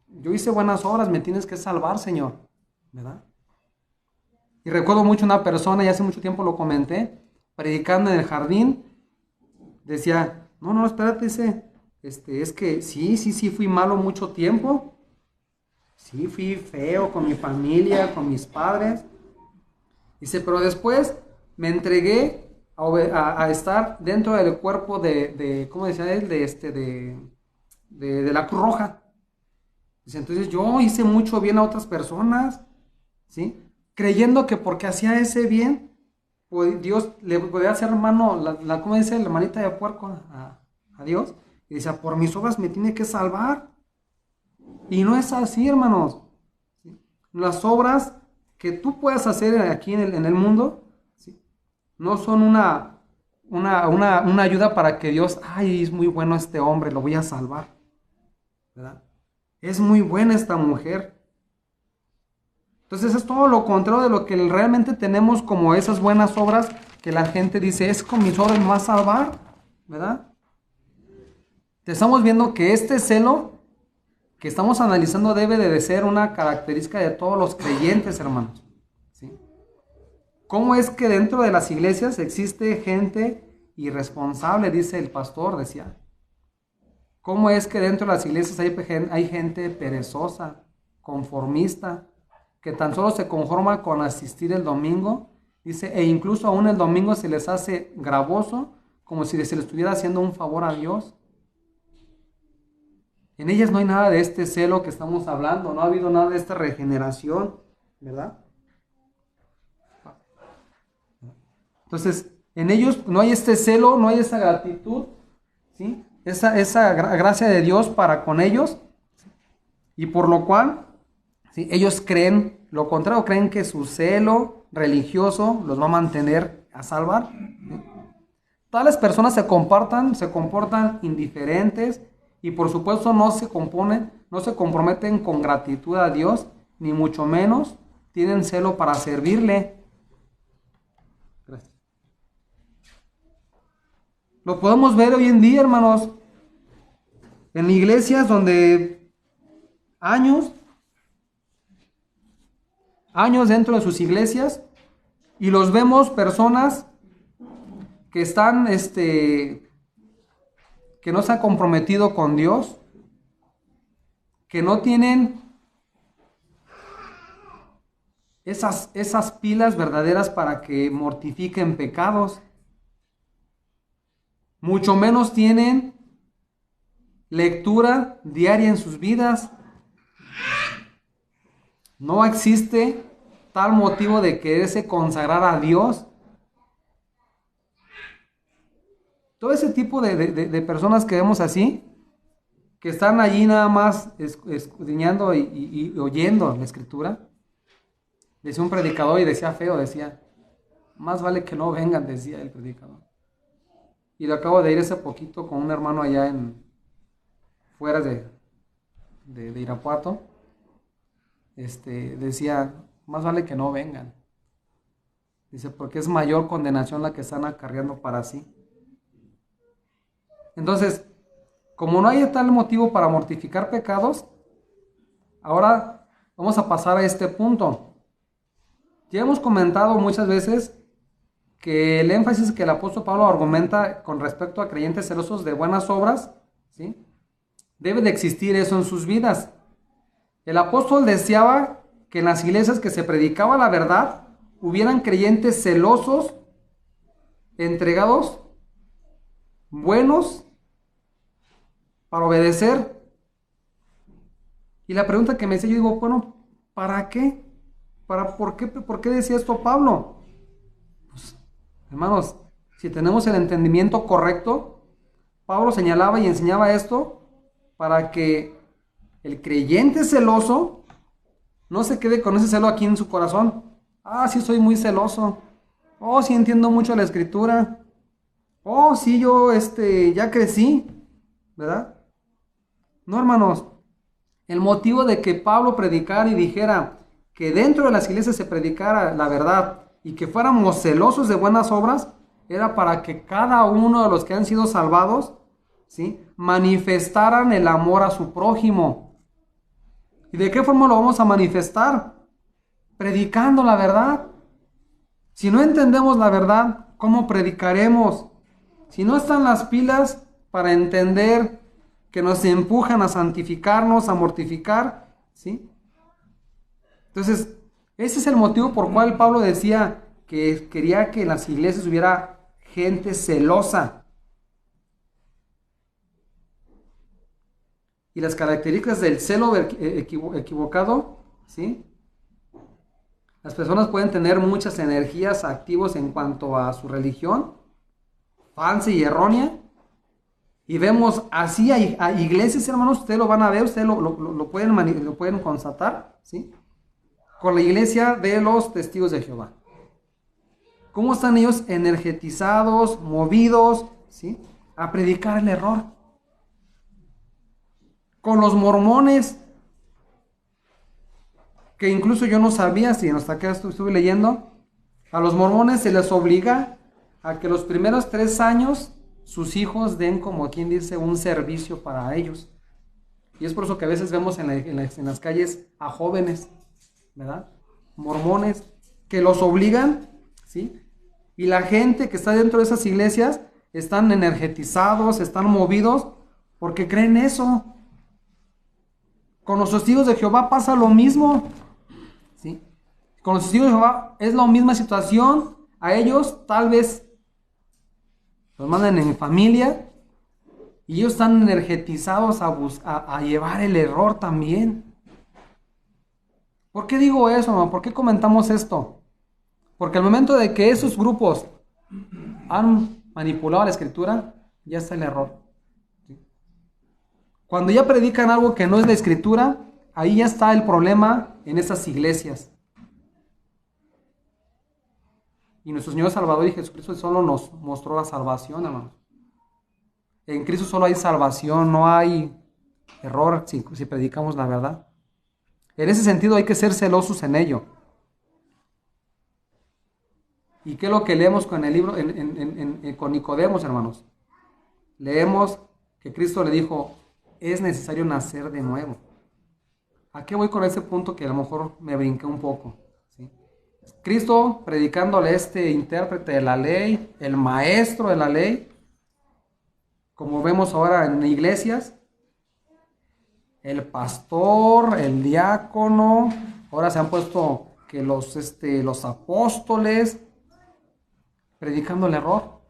Speaker 1: yo hice buenas obras, me tienes que salvar, Señor, ¿verdad? Y recuerdo mucho una persona, y hace mucho tiempo lo comenté, predicando en el jardín, decía, no, espérate, dice, es que sí, fui malo mucho tiempo, sí, fui feo con mi familia, con mis padres, dice, pero después me entregué a estar dentro del cuerpo de ¿cómo decía él? De la Cruz Roja. Dice, entonces yo hice mucho bien a otras personas, ¿sí? Creyendo que porque hacía ese bien, pues Dios le podía hacer mano, ¿cómo dice? La manita de puerco a Dios. Y dice, por mis obras me tiene que salvar. Y no es así, hermanos. ¿Sí? Las obras que tú puedas hacer aquí en el mundo, ¿sí? No son una ayuda para que Dios, ay, es muy bueno este hombre, lo voy a salvar, ¿verdad? Es muy buena esta mujer. Entonces es todo lo contrario de lo que realmente tenemos como esas buenas obras que la gente dice, es con mis obras me va a salvar, ¿verdad? Te estamos viendo que este celo que estamos analizando debe de ser una característica de todos los creyentes, hermanos, ¿sí? ¿Cómo es que dentro de las iglesias existe gente irresponsable, dice el pastor, decía. ¿Cómo es que dentro de las iglesias hay gente perezosa, conformista, que tan solo se conforma con asistir el domingo? Dice, e incluso aún el domingo se les hace gravoso, como si se les estuviera haciendo un favor a Dios. En ellas no hay nada de este celo que estamos hablando, no ha habido nada de esta regeneración, ¿verdad? Entonces, en ellos no hay este celo, no hay esa gratitud, ¿sí? Esa gracia de Dios para con ellos, ¿sí? Y por lo cual, ¿sí? Ellos creen, lo contrario, creen que su celo religioso los va a mantener a salvar, ¿sí? Tales personas se comportan indiferentes y por supuesto no se comprometen con gratitud a Dios, ni mucho menos tienen celo para servirle. Gracias. Lo podemos ver hoy en día, hermanos, en iglesias donde años dentro de sus iglesias, y los vemos personas que están, que no se han comprometido con Dios, que no tienen esas pilas verdaderas para que mortifiquen pecados, mucho menos tienen lectura diaria en sus vidas. No existe tal motivo de quererse consagrar a Dios. Todo ese tipo de personas que vemos así, que están allí nada más escudriñando y oyendo la escritura. Decía un predicador y decía feo, decía, más vale que no vengan, decía el predicador. Y lo acabo de ir hace poquito con un hermano allá fuera de Irapuato. Decía, más vale que no vengan. Dice, porque es mayor condenación la que están acarreando para sí. Entonces, como no hay tal motivo para mortificar pecados, ahora vamos a pasar a este punto. Ya hemos comentado muchas veces que el énfasis que el apóstol Pablo argumenta con respecto a creyentes celosos de buenas obras, ¿sí? Debe de existir eso en sus vidas. El apóstol deseaba que en las iglesias que se predicaba la verdad hubieran creyentes celosos, entregados, buenos, para obedecer. Y la pregunta que me hice, yo digo, bueno, ¿para qué? ¿Por qué decía esto Pablo? Pues, hermanos, si tenemos el entendimiento correcto, Pablo señalaba y enseñaba esto para que el creyente celoso no se quede con ese celo aquí en su corazón. Ah, sí, soy muy celoso. Oh, sí, entiendo mucho la escritura. Oh, sí, yo ya crecí, ¿verdad? No, hermanos. El motivo de que Pablo predicara y dijera que dentro de las iglesias se predicara la verdad y que fuéramos celosos de buenas obras, era para que cada uno de los que han sido salvados, ¿sí?, manifestaran el amor a su prójimo. ¿Y de qué forma lo vamos a manifestar? Predicando la verdad. Si no entendemos la verdad, ¿cómo predicaremos? Si no están las pilas para entender que nos empujan a santificarnos, a mortificar, ¿sí? Entonces, ese es el motivo por cual Pablo decía que quería que en las iglesias hubiera gente celosa. Y las características del celo equivocado, ¿sí? Las personas pueden tener muchas energías activos en cuanto a su religión, falsa y errónea. Y vemos así a iglesias, hermanos, ustedes lo van a ver, ustedes lo pueden constatar, ¿sí? Con la iglesia de los testigos de Jehová. ¿Cómo están ellos energetizados, movidos, ¿sí?, a predicar el error? Con los mormones, que incluso yo no sabía, si hasta acá estuve leyendo, a los mormones se les obliga a que los primeros 3 años sus hijos den, como quien dice, un servicio para ellos. Y es por eso que a veces vemos en las calles a jóvenes, ¿verdad?, mormones, que los obligan, ¿sí? Y la gente que está dentro de esas iglesias están energetizados, están movidos, porque creen eso. Con los testigos de Jehová pasa lo mismo, ¿sí? Con los testigos de Jehová es la misma situación. A ellos tal vez los mandan en familia y ellos están energetizados a llevar el error también. ¿Por qué digo eso, hermano? ¿Por qué comentamos esto? Porque al momento de que esos grupos han manipulado la escritura, ya está el error. Cuando ya predican algo que no es la escritura, ahí ya está el problema en esas iglesias. Y nuestro Señor Salvador y Jesucristo solo nos mostró la salvación, hermanos. En Cristo solo hay salvación, no hay error si predicamos la verdad. En ese sentido hay que ser celosos en ello. ¿Y qué es lo que leemos con el libro, con Nicodemos, hermanos? Leemos que Cristo le dijo, es necesario nacer de nuevo. ¿A qué voy con ese punto que a lo mejor me brinqué un poco? ¿Sí? Cristo predicándole a este intérprete de la ley, el maestro de la ley, como vemos ahora en iglesias, el pastor, el diácono, ahora se han puesto que los apóstoles, predicando el error.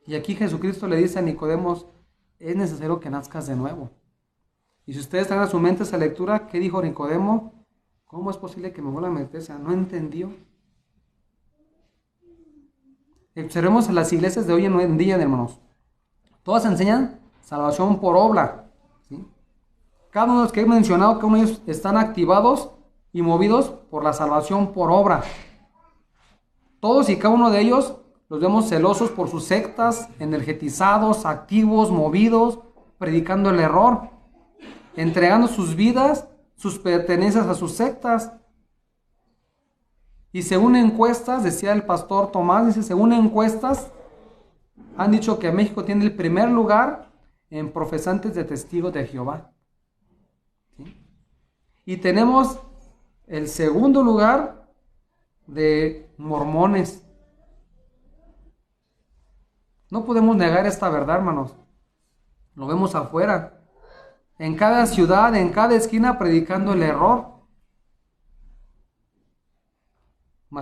Speaker 1: Y aquí Jesucristo le dice a Nicodemos, es necesario que nazcas de nuevo. Y si ustedes traen a su mente esa lectura, ¿qué dijo Nicodemo? ¿Cómo es posible que me vuelva a meter? O sea, no entendió. Observemos en las iglesias de hoy en día, hermanos. Todas enseñan salvación por obra, ¿sí? Cada uno de los que he mencionado, cada uno de ellos están activados y movidos por la salvación por obra. Todos y cada uno de ellos los vemos celosos por sus sectas, energetizados, activos, movidos, predicando el error, entregando sus vidas, sus pertenencias a sus sectas. Y según encuestas, decía el pastor Tomás, dice, según encuestas, han dicho que México tiene el primer lugar en profesantes de testigos de Jehová. ¿Sí? Y tenemos el segundo lugar de mormones. No podemos negar esta verdad, hermanos. Lo vemos afuera. En cada ciudad, en cada esquina, predicando el error.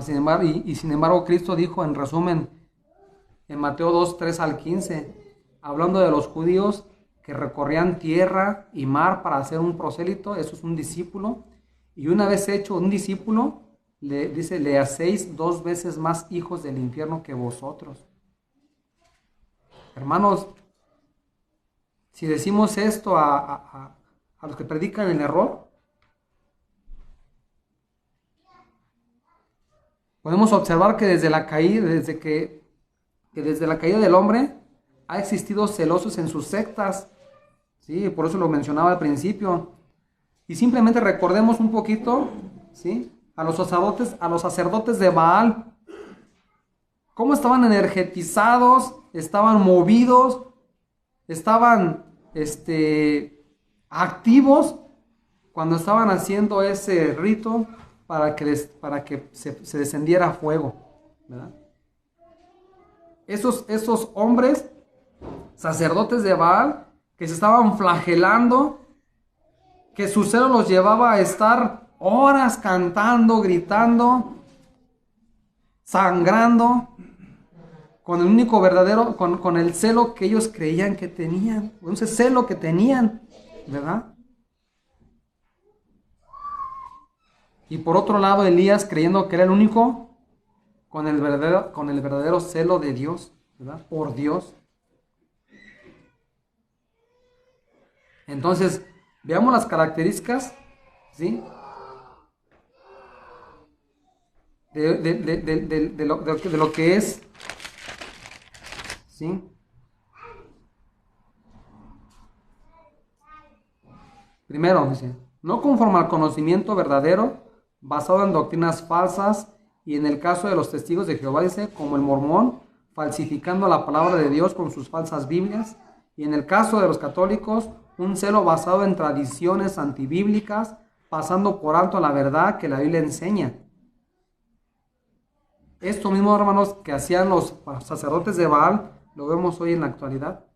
Speaker 1: Sin embargo, Cristo dijo en resumen, en Mateo 2, 3 al 15, hablando de los judíos que recorrían tierra y mar para hacer un prosélito, eso es un discípulo. Y una vez hecho un discípulo, le dice, le hacéis 2 veces más hijos del infierno que vosotros. Hermanos, si decimos esto a los que predican el error, podemos observar que desde la caída del hombre ha existido celosos en sus sectas, ¿sí? Por eso lo mencionaba al principio. Y simplemente recordemos un poquito, ¿sí? A los sacerdotes de Baal, cómo estaban energetizados, estaban movidos, estaban activos cuando estaban haciendo ese rito para que se descendiera fuego, ¿verdad? Esos hombres, sacerdotes de Baal, que se estaban flagelando, que su celo los llevaba a estar horas cantando, gritando, sangrando, con el único verdadero, con el celo que ellos creían que tenían, con ese celo que tenían, ¿verdad? Y por otro lado, Elías creyendo que era el único con el verdadero celo de Dios, ¿verdad? Por Dios. Entonces, veamos las características, ¿sí? De lo que es, ¿sí? Primero, dice, no conforme al conocimiento verdadero, basado en doctrinas falsas, y en el caso de los testigos de Jehová, dice, como el mormón, falsificando la palabra de Dios con sus falsas Biblias, y en el caso de los católicos, un celo basado en tradiciones antibíblicas, pasando por alto la verdad que la Biblia enseña. Esto mismo, hermanos, que hacían los sacerdotes de Baal, lo vemos hoy en la actualidad.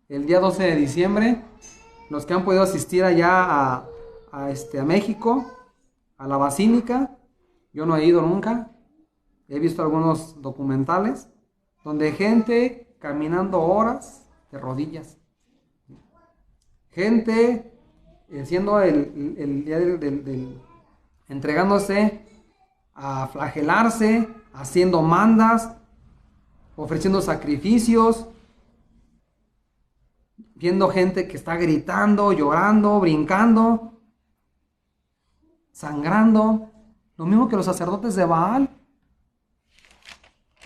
Speaker 1: El día 12 de diciembre, los que han podido asistir allá a México, a la Basílica, yo no he ido nunca, he visto algunos documentales, donde gente caminando horas de rodillas, gente haciendo el día entregándose a flagelarse, haciendo mandas, ofreciendo sacrificios, viendo gente que está gritando, llorando, brincando, sangrando, lo mismo que los sacerdotes de Baal.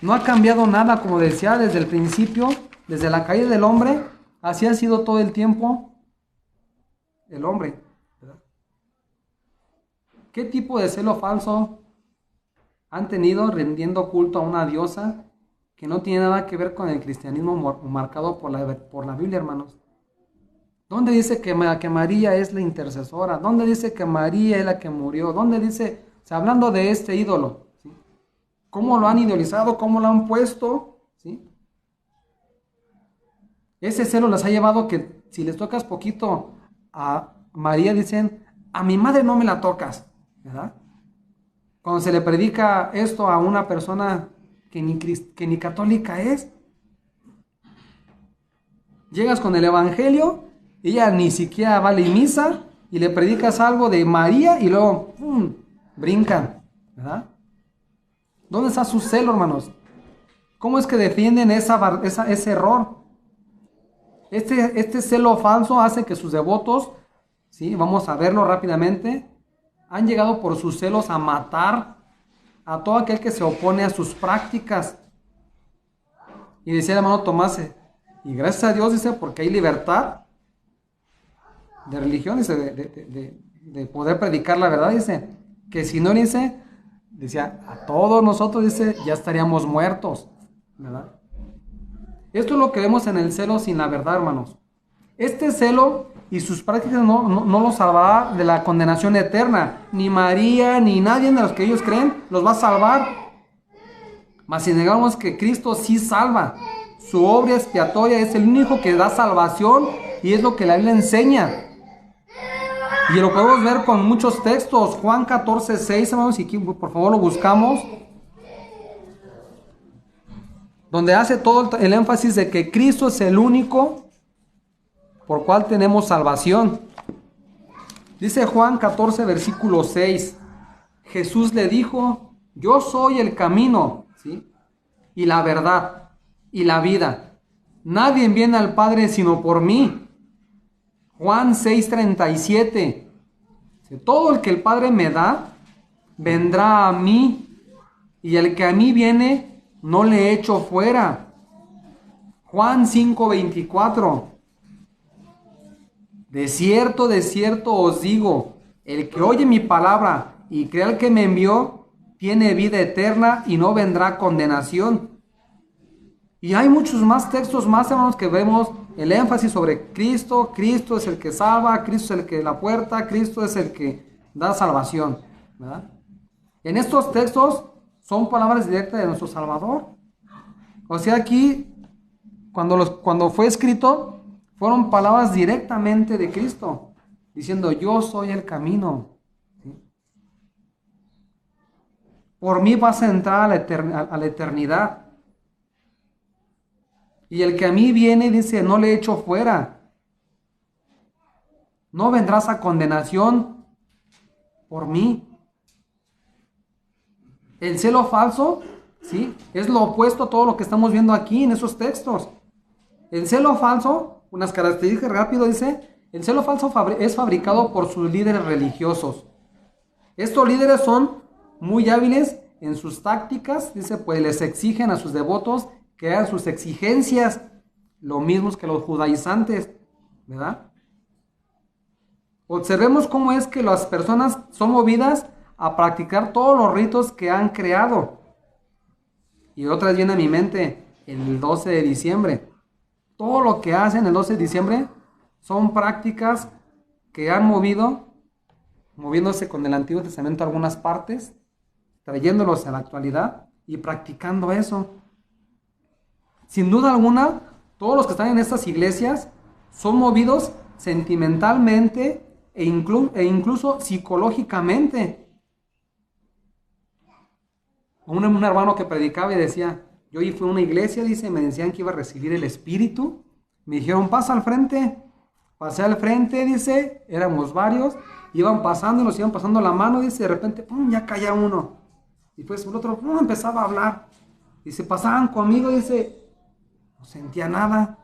Speaker 1: No ha cambiado nada, como decía, desde el principio, desde la caída del hombre, así ha sido todo el tiempo el hombre, ¿verdad? ¿Qué tipo de celo falso han tenido rendiendo culto a una diosa que no tiene nada que ver con el cristianismo marcado por la Biblia, hermanos? ¿Dónde dice que María es la intercesora? ¿Dónde dice que María es la que murió? ¿Dónde dice, o sea, hablando de este ídolo, ¿sí? ¿Cómo lo han idolizado? ¿Cómo lo han puesto? ¿Sí? Ese celo les ha llevado que si les tocas poquito a María, dicen, a mi madre no me la tocas, ¿verdad? Cuando se le predica esto a una persona que ni católica es, llegas con el evangelio, ella ni siquiera va a la misa y le predicas algo de María y luego brincan, ¿verdad? ¿Dónde está su celo, hermanos? ¿Cómo es que defienden ese error? Este celo falso hace que sus devotos, ¿sí? Vamos a verlo rápidamente, han llegado por sus celos a matar a todo aquel que se opone a sus prácticas. Y decía el hermano Tomás, y gracias a Dios, dice, porque hay libertad de religión, dice, de poder predicar la verdad, dice, que si no, dice, decía, a todos nosotros, dice, ya estaríamos muertos, ¿verdad? Esto es lo que vemos en el celo sin la verdad, hermanos. Este celo y sus prácticas no los salvará de la condenación eterna. Ni María, ni nadie de los que ellos creen los va a salvar. Mas si negamos que Cristo sí salva, su obra expiatoria es el único que da salvación y es lo que la Biblia enseña. Y lo podemos ver con muchos textos. Juan 14:6, hermanos, y aquí por favor lo buscamos, donde hace todo el énfasis de que Cristo es el único por cual tenemos salvación. Dice Juan 14, versículo 6, Jesús le dijo, yo soy el camino, ¿sí? Y la verdad, y la vida. Nadie viene al Padre sino por mí. Juan 6:37, todo el que el Padre me da, vendrá a mí, y el que a mí viene, no le echo fuera. Juan 5:24, de cierto os digo, el que oye mi palabra y cree al que me envió, tiene vida eterna y no vendrá condenación. Y hay muchos más textos más, hermanos, que vemos el énfasis sobre Cristo. Cristo es el que salva, Cristo es el que la puerta, Cristo es el que da salvación, ¿verdad? En estos textos son palabras directas de nuestro Salvador. O sea, aquí, cuando fue escrito, fueron palabras directamente de Cristo, diciendo, yo soy el camino. ¿Sí? Por mí vas a entrar a la eternidad. Y el que a mí viene, dice, no le echo fuera. No vendrás a condenación por mí. El celo falso, ¿sí? Es lo opuesto a todo lo que estamos viendo aquí en esos textos. El celo falso, unas características rápido, dice, el celo falso es fabricado por sus líderes religiosos. Estos líderes son muy hábiles en sus tácticas, dice, pues les exigen a sus devotos que hagan sus exigencias, lo mismo que los judaizantes, ¿verdad? Observemos cómo es que las personas son movidas a practicar todos los ritos que han creado. Y otra vez viene a mi mente el 12 de diciembre. Todo lo que hacen el 12 de diciembre son prácticas que han moviéndose con el Antiguo Testamento algunas partes, trayéndolos a la actualidad y practicando eso. Sin duda alguna, todos los que están en estas iglesias son movidos sentimentalmente e incluso psicológicamente. Un hermano que predicaba y decía, yo fui a una iglesia, dice, me decían que iba a recibir el Espíritu, me dijeron, pasa al frente, pasé al frente, dice, éramos varios, iban pasando y nos iban pasando la mano, dice, de repente, ¡pum!, ya caía uno, y pues el otro, ¡pum!, empezaba a hablar, dice, pasaban conmigo, dice, no sentía nada,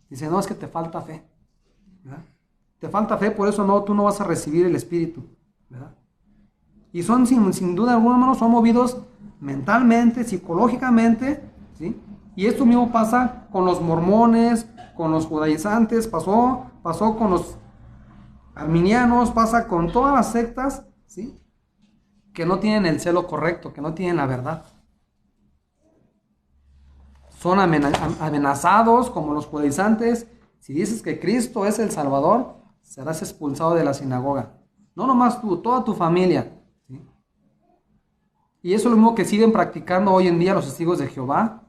Speaker 1: dice, no, es que te falta fe, ¿verdad? Te falta fe, por eso tú no vas a recibir el Espíritu, ¿verdad? Y son sin duda alguna, hermanos, son movidos mentalmente, psicológicamente, ¿sí? Y esto mismo pasa con los mormones, con los judaizantes, pasó con los arminianos, pasa con todas las sectas, ¿sí?, que no tienen el celo correcto, que no tienen la verdad. Son amenazados como los judaizantes. Si dices que Cristo es el Salvador, serás expulsado de la sinagoga. No nomás tú, toda tu familia. ¿Sí? Y eso es lo mismo que siguen practicando hoy en día los testigos de Jehová.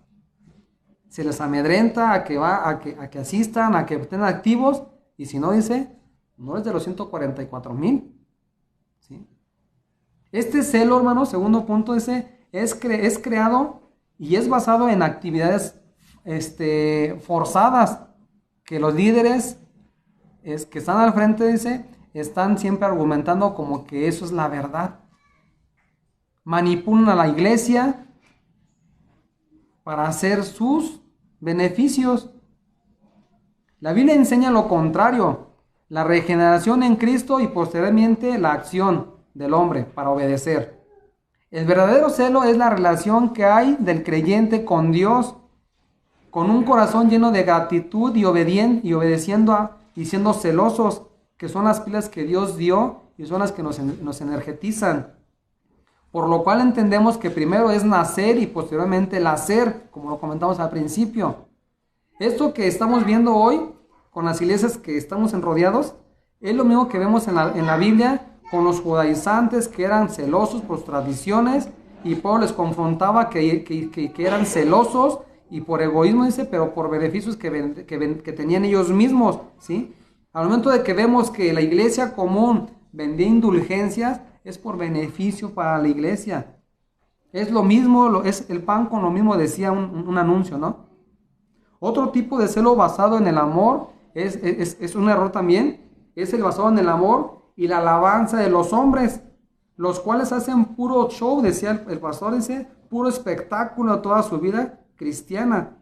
Speaker 1: Se les amedrenta a que asistan, a que estén activos. Y si no, dice, no es de los 144,000. ¿Sí? Este celo, hermano, segundo punto, es creado y es basado en actividades forzadas, que los líderes que están al frente, dice, están siempre argumentando como que eso es la verdad. Manipulan a la iglesia para hacer sus beneficios. La Biblia enseña lo contrario, la regeneración en Cristo y posteriormente la acción del hombre para obedecer. El verdadero celo es la relación que hay del creyente con Dios, con un corazón lleno de gratitud y obedeciendo y siendo celosos, que son las pilas que Dios dio y son las que nos energetizan. Por lo cual entendemos que primero es nacer y posteriormente el hacer, como lo comentamos al principio. Esto que estamos viendo hoy con las iglesias que estamos rodeados es lo mismo que vemos en la Biblia con los judaizantes, que eran celosos por tradiciones, y Pablo les confrontaba que eran celosos y por egoísmo, dice, pero por beneficios que tenían ellos mismos, ¿sí? Al momento de que vemos que la iglesia común vendía indulgencias, es por beneficio para la iglesia. Es lo mismo, es el pan con lo mismo, decía un anuncio, ¿no? Otro tipo de celo basado en el amor es un error también, es el basado en el amor y la alabanza de los hombres, los cuales hacen puro show, decía el pastor, dice, puro espectáculo toda su vida cristiana.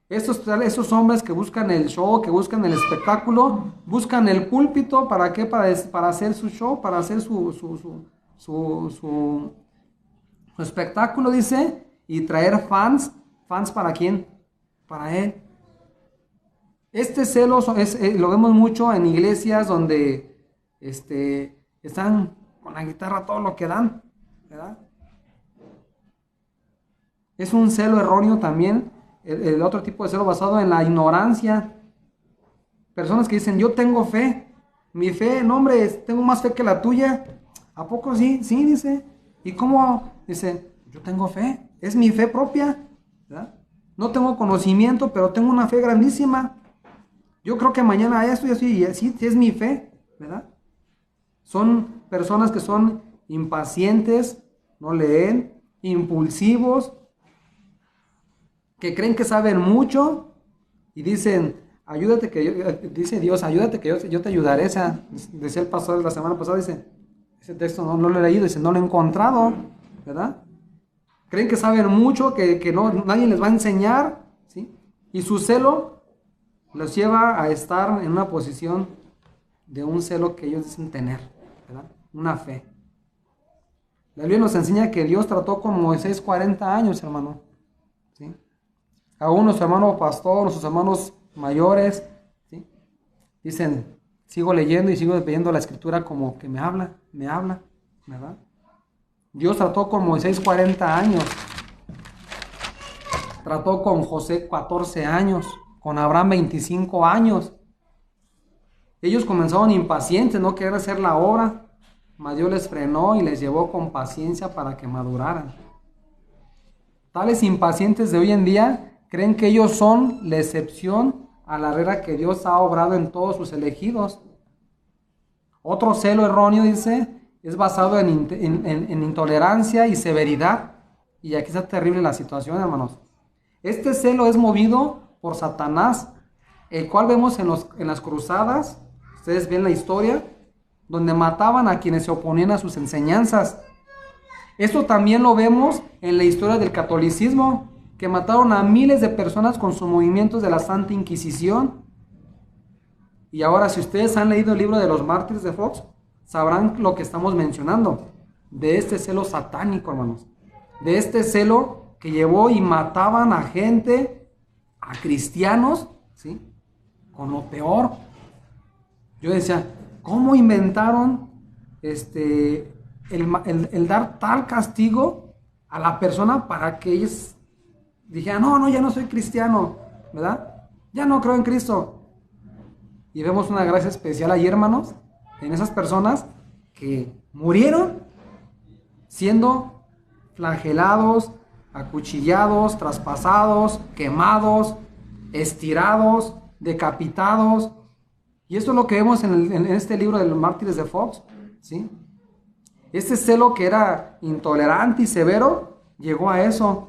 Speaker 1: Esos hombres que buscan el show, que buscan el espectáculo, buscan el púlpito, ¿para qué? Para hacer su show, para hacer su espectáculo, dice, y traer fans. ¿Fans para quién? Para él. Este celo lo vemos mucho en iglesias donde están con la guitarra todo lo que dan, ¿verdad? Es un celo erróneo también. El otro tipo de celo basado en la ignorancia. Personas que dicen, yo tengo fe. Mi fe, no hombre, tengo más fe que la tuya. ¿A poco sí? Sí, dice. ¿Y cómo? Dice, yo tengo fe. Es mi fe propia, ¿verdad? No tengo conocimiento, pero tengo una fe grandísima. Yo creo que mañana esto y así, y así es mi fe, ¿verdad? Son personas que son impacientes, no leen, impulsivos, que creen que saben mucho y dicen, dice Dios, ayúdate que yo te ayudaré. Decía el pastor la semana pasada, dice, ese texto no lo he leído, dice, no lo he encontrado, ¿verdad? Creen que saben mucho, que nadie les va a enseñar, ¿sí? Y su celo los lleva a estar en una posición de un celo que ellos dicen tener, ¿verdad? Una fe. La Biblia nos enseña que Dios trató con Moisés 40 años, hermano, ¿sí? Aún nuestro hermano pastor, nuestros hermanos mayores, ¿sí? Dicen, sigo leyendo y sigo leyendo la escritura como que me habla, ¿verdad? Dios trató con Moisés 40 años, trató con José 14 años, con Abraham 25 años. Ellos comenzaron impacientes, no querían hacer la obra, mas Dios les frenó y les llevó con paciencia para que maduraran. Tales impacientes de hoy en día creen que ellos son la excepción a la regla que Dios ha obrado en todos sus elegidos. Otro celo erróneo, dice, es basado en intolerancia y severidad. Y aquí está terrible la situación, hermanos. Este celo es movido por Satanás, el cual vemos en las cruzadas. Ustedes ven la historia, donde mataban a quienes se oponían a sus enseñanzas. Esto también lo vemos en la historia del catolicismo, que mataron a miles de personas con sus movimientos de la Santa Inquisición. Y ahora, si ustedes han leído el libro de los mártires de Fox, sabrán lo que estamos mencionando, de este celo satánico, hermanos, de este celo que llevó y mataban a gente, a cristianos, ¿sí?, con lo peor. Yo decía, ¿cómo inventaron el dar tal castigo a la persona para que ellos dijeran, no, ya no soy cristiano, ¿verdad? Ya no creo en Cristo. Y vemos una gracia especial ahí, hermanos, en esas personas que murieron siendo flagelados, acuchillados, traspasados, quemados, estirados, decapitados. Y esto es lo que vemos en este libro de los mártires de Fox, ¿sí? Este celo que era intolerante y severo llegó a eso.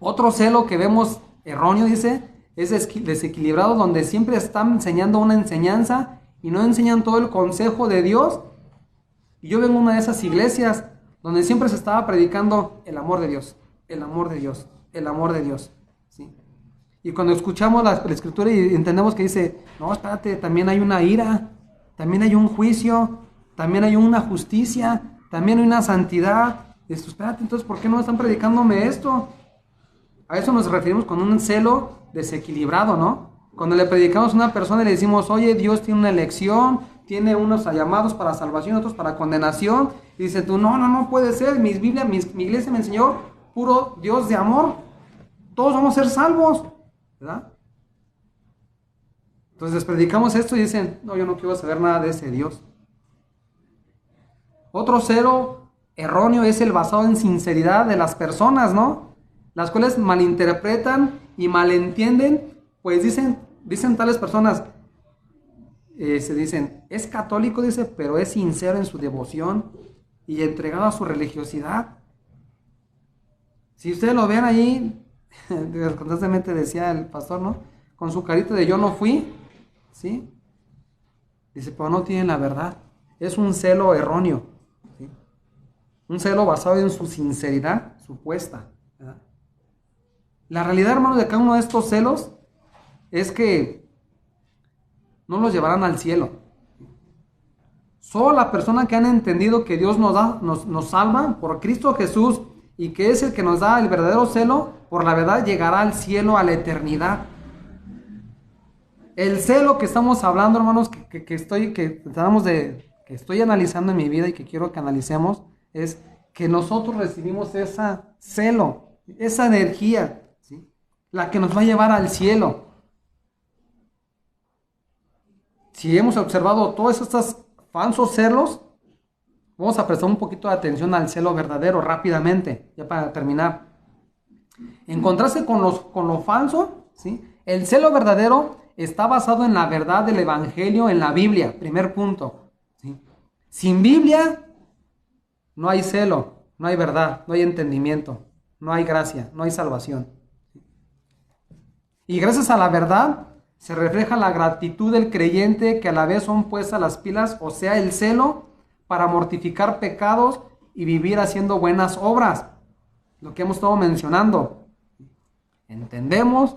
Speaker 1: Otro celo que vemos erróneo, dice, es desequilibrado, donde siempre están enseñando una enseñanza y no enseñan todo el consejo de Dios. Y yo vengo a una de esas iglesias donde siempre se estaba predicando el amor de Dios, el amor de Dios, el amor de Dios, ¿sí? Y cuando escuchamos la escritura y entendemos que dice, no, espérate, también hay una ira, también hay un juicio, también hay una justicia, también hay una santidad. Y dices, espérate, entonces, ¿por qué no están predicándome esto? A eso nos referimos con un celo desequilibrado, ¿no? Cuando le predicamos a una persona y le decimos, oye, Dios tiene una elección, tiene unos llamados para salvación, otros para condenación. Y dice tú, no puede ser, mi iglesia me enseñó puro Dios de amor. Todos vamos a ser salvos, ¿verdad? Entonces les predicamos esto y dicen, no, yo no quiero saber nada de ese Dios. Otro celo erróneo es el basado en sinceridad de las personas, ¿no? Las cuales malinterpretan y malentienden, pues dicen tales personas, se dicen, es católico, dice, pero es sincero en su devoción y entregado a su religiosidad. Si ustedes lo ven ahí, constantemente decía el pastor, ¿no? Con su carita de yo no fui, ¿sí? Dice, pero no tienen la verdad. Es un celo erróneo, ¿sí? Un celo basado en su sinceridad supuesta, ¿verdad? La realidad, hermanos, de cada uno de estos celos es que no los llevarán al cielo. Solo la persona que han entendido que Dios nos salva por Cristo Jesús y que es el que nos da el verdadero celo por la verdad, llegará al cielo, a la eternidad. El celo que estamos hablando, hermanos, que estoy analizando en mi vida y que quiero que analicemos, es que nosotros recibimos ese celo, esa energía, ¿sí?, la que nos va a llevar al cielo. Si hemos observado todos estos falsos celos, vamos a prestar un poquito de atención al celo verdadero rápidamente, ya para terminar. En contraste con lo falso, ¿sí?, el celo verdadero está basado en la verdad del Evangelio en la Biblia, primer punto, ¿sí? Sin Biblia no hay celo, no hay verdad, no hay entendimiento, no hay gracia, no hay salvación. Y gracias a la verdad se refleja la gratitud del creyente, que a la vez son puestas las pilas, o sea, el celo para mortificar pecados y vivir haciendo buenas obras. Lo que hemos estado mencionando. Entendemos,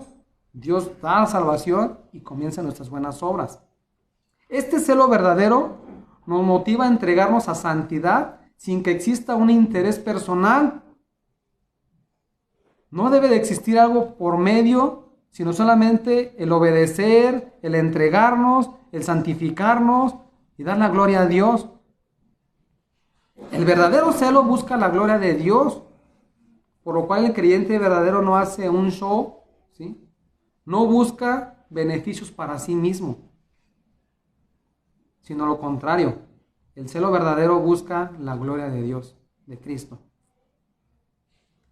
Speaker 1: Dios da salvación y comienzan nuestras buenas obras. Este celo verdadero nos motiva a entregarnos a santidad sin que exista un interés personal. No debe de existir algo por medio, sino solamente el obedecer, el entregarnos, el santificarnos y dar la gloria a Dios. El verdadero celo busca la gloria de Dios, por lo cual el creyente verdadero no hace un show, ¿sí?, no busca beneficios para sí mismo, sino lo contrario. El celo verdadero busca la gloria de Dios, de Cristo.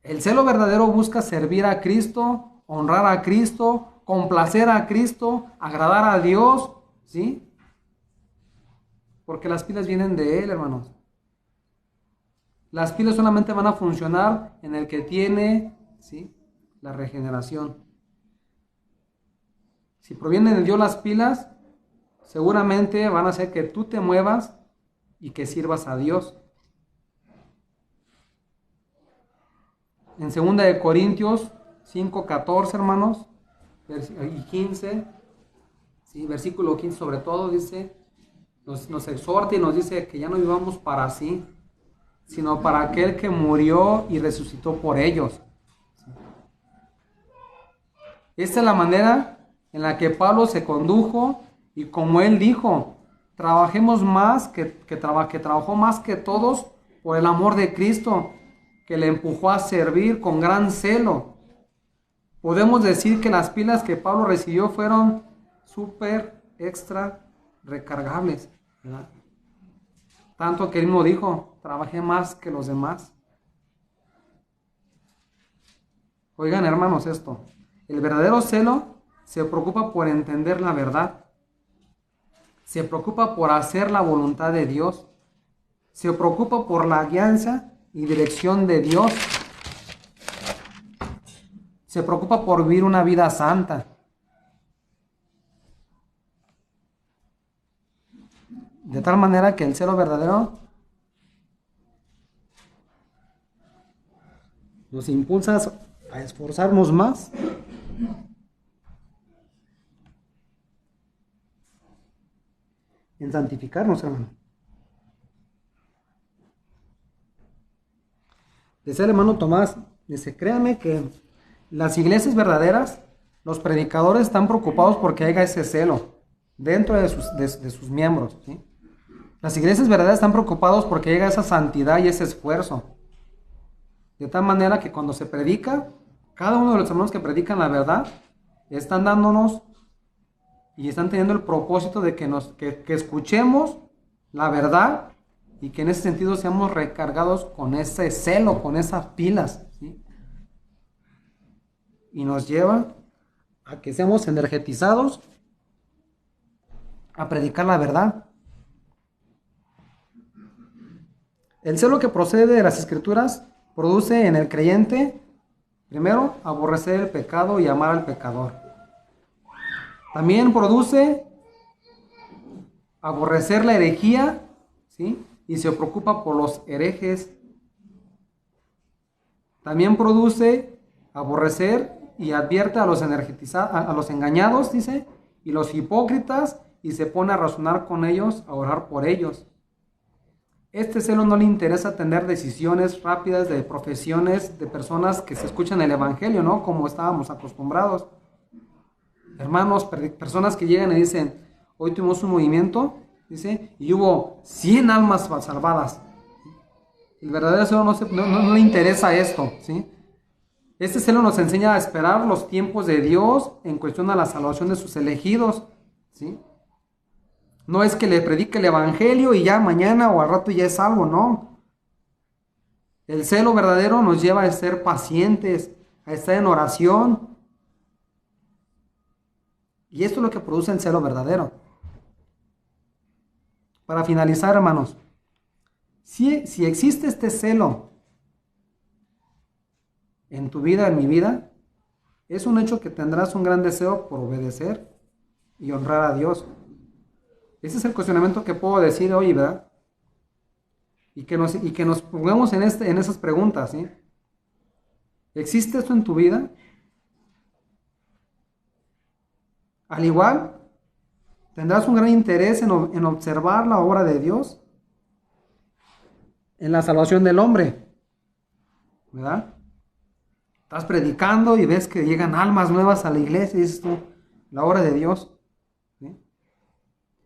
Speaker 1: El celo verdadero busca servir a Cristo, honrar a Cristo, complacer a Cristo, agradar a Dios, ¿sí? Porque las pilas vienen de Él, hermanos. Las pilas solamente van a funcionar en el que tiene, ¿sí?, la regeneración. Si provienen de Dios las pilas, seguramente van a hacer que tú te muevas y que sirvas a Dios. En 2 de Corintios 5:14, hermanos, y 15, ¿sí?, versículo 15 sobre todo, dice, nos exhorta y nos dice que ya no vivamos para sí, sino para aquel que murió y resucitó por ellos. Esta es la manera en la que Pablo se condujo, y como él dijo, trabajemos más, que trabajó más que todos por el amor de Cristo, que le empujó a servir con gran celo. Podemos decir que las pilas que Pablo recibió fueron súper extra recargables, ¿verdad? Tanto que él mismo dijo, trabajé más que los demás. Oigan, hermanos, esto, el verdadero celo se preocupa por entender la verdad, se preocupa por hacer la voluntad de Dios, se preocupa por la guianza y dirección de Dios, se preocupa por vivir una vida santa. De tal manera que el celo verdadero nos impulsa a esforzarnos más en santificarnos, hermano. Decía el hermano Tomás, dice, créame que las iglesias verdaderas, los predicadores están preocupados porque haya ese celo dentro de sus miembros, ¿sí? Las iglesias verdaderas están preocupados porque llega esa santidad y ese esfuerzo. De tal manera que cuando se predica, cada uno de los hermanos que predican la verdad, están dándonos y están teniendo el propósito de que escuchemos la verdad y que en ese sentido seamos recargados con ese celo, con esas pilas, ¿sí? Y nos lleva a que seamos energetizados a predicar la verdad. El celo que procede de las Escrituras produce en el creyente, primero, aborrecer el pecado y amar al pecador. También produce aborrecer la herejía, ¿sí?, y se preocupa por los herejes. También produce aborrecer y advierte a los engañados, dice, y los hipócritas, y se pone a razonar con ellos, a orar por ellos. Este celo no le interesa atender decisiones rápidas de profesiones de personas que se escuchan el evangelio, ¿no?, como estábamos acostumbrados. Hermanos, personas que llegan y dicen, hoy tuvimos un movimiento, dice, y hubo 100 almas salvadas. El verdadero celo no le interesa esto, ¿sí? Este celo nos enseña a esperar los tiempos de Dios en cuestión a la salvación de sus elegidos, ¿sí? No es que le predique el evangelio y ya mañana o al rato ya es algo, no. El celo verdadero nos lleva a ser pacientes, a estar en oración. Y esto es lo que produce el celo verdadero. Para finalizar, hermanos, si existe este celo en tu vida, en mi vida, es un hecho que tendrás un gran deseo por obedecer y honrar a Dios. Ese es el cuestionamiento que puedo decir hoy, ¿verdad? Y que nos pongamos en esas preguntas, ¿sí? ¿Existe esto en tu vida? Al igual, tendrás un gran interés en observar la obra de Dios en la salvación del hombre, ¿verdad? Estás predicando y ves que llegan almas nuevas a la iglesia y dices tú, la obra de Dios, ¿sí?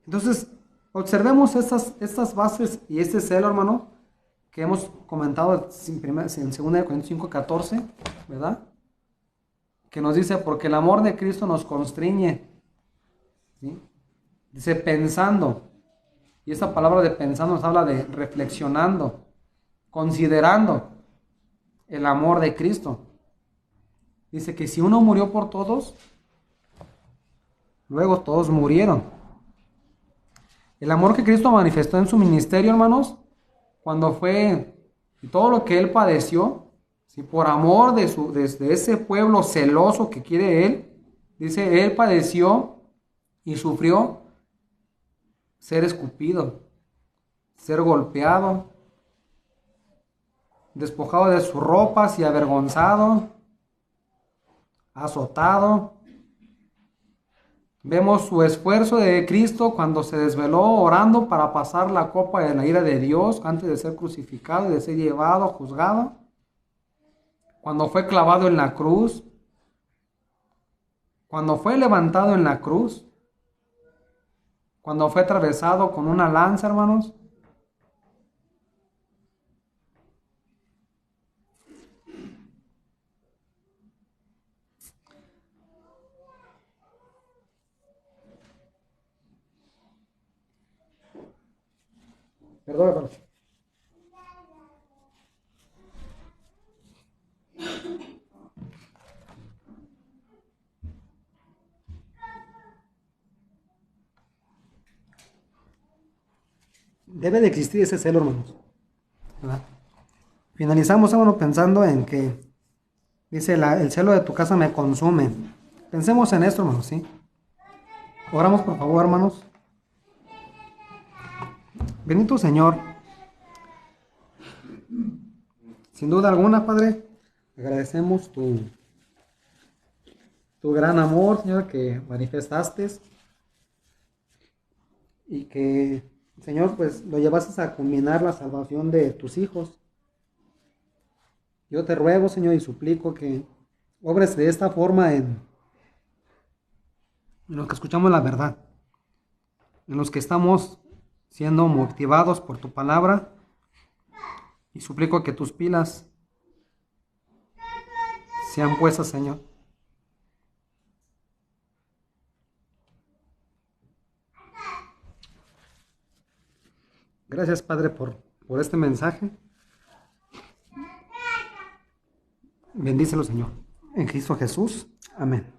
Speaker 1: Entonces, observemos estas bases y este celo, hermano, que hemos comentado en 2 Corintios 5:14, ¿verdad? Que nos dice, porque el amor de Cristo nos constriñe, ¿sí? Dice, pensando Y esa palabra de pensando nos habla de reflexionando, considerando el amor de Cristo. Dice que si uno murió por todos, luego todos murieron. El amor que Cristo manifestó en su ministerio, hermanos, cuando fue y todo lo que Él padeció, ¿sí? Por amor de ese pueblo celoso que quiere Él, dice, Él padeció y sufrió ser escupido, ser golpeado, despojado de sus ropas y avergonzado, azotado. Vemos su esfuerzo de Cristo cuando se desveló orando para pasar la copa de la ira de Dios antes de ser crucificado y de ser llevado, juzgado. Cuando fue clavado en la cruz. Cuando fue levantado en la cruz. Cuando fue atravesado con una lanza, hermanos. Perdón, hermanos. Debe de existir ese celo, hermanos, ¿verdad? Finalizamos, hermano, pensando en que dice, el celo de tu casa me consume. Pensemos en esto, hermanos, ¿sí? Oramos, por favor, hermanos. Bendito Señor, sin duda alguna, Padre, agradecemos tu gran amor, Señor, que manifestaste y que, Señor, pues lo llevaste a culminar la salvación de tus hijos. Yo te ruego, Señor, y suplico que obres de esta forma en los que escuchamos la verdad, en los que estamos siendo motivados por tu palabra, y suplico que tus pilas sean puestas, Señor. Gracias, Padre, por este mensaje. Bendícelo, Señor. En Cristo Jesús. Amén.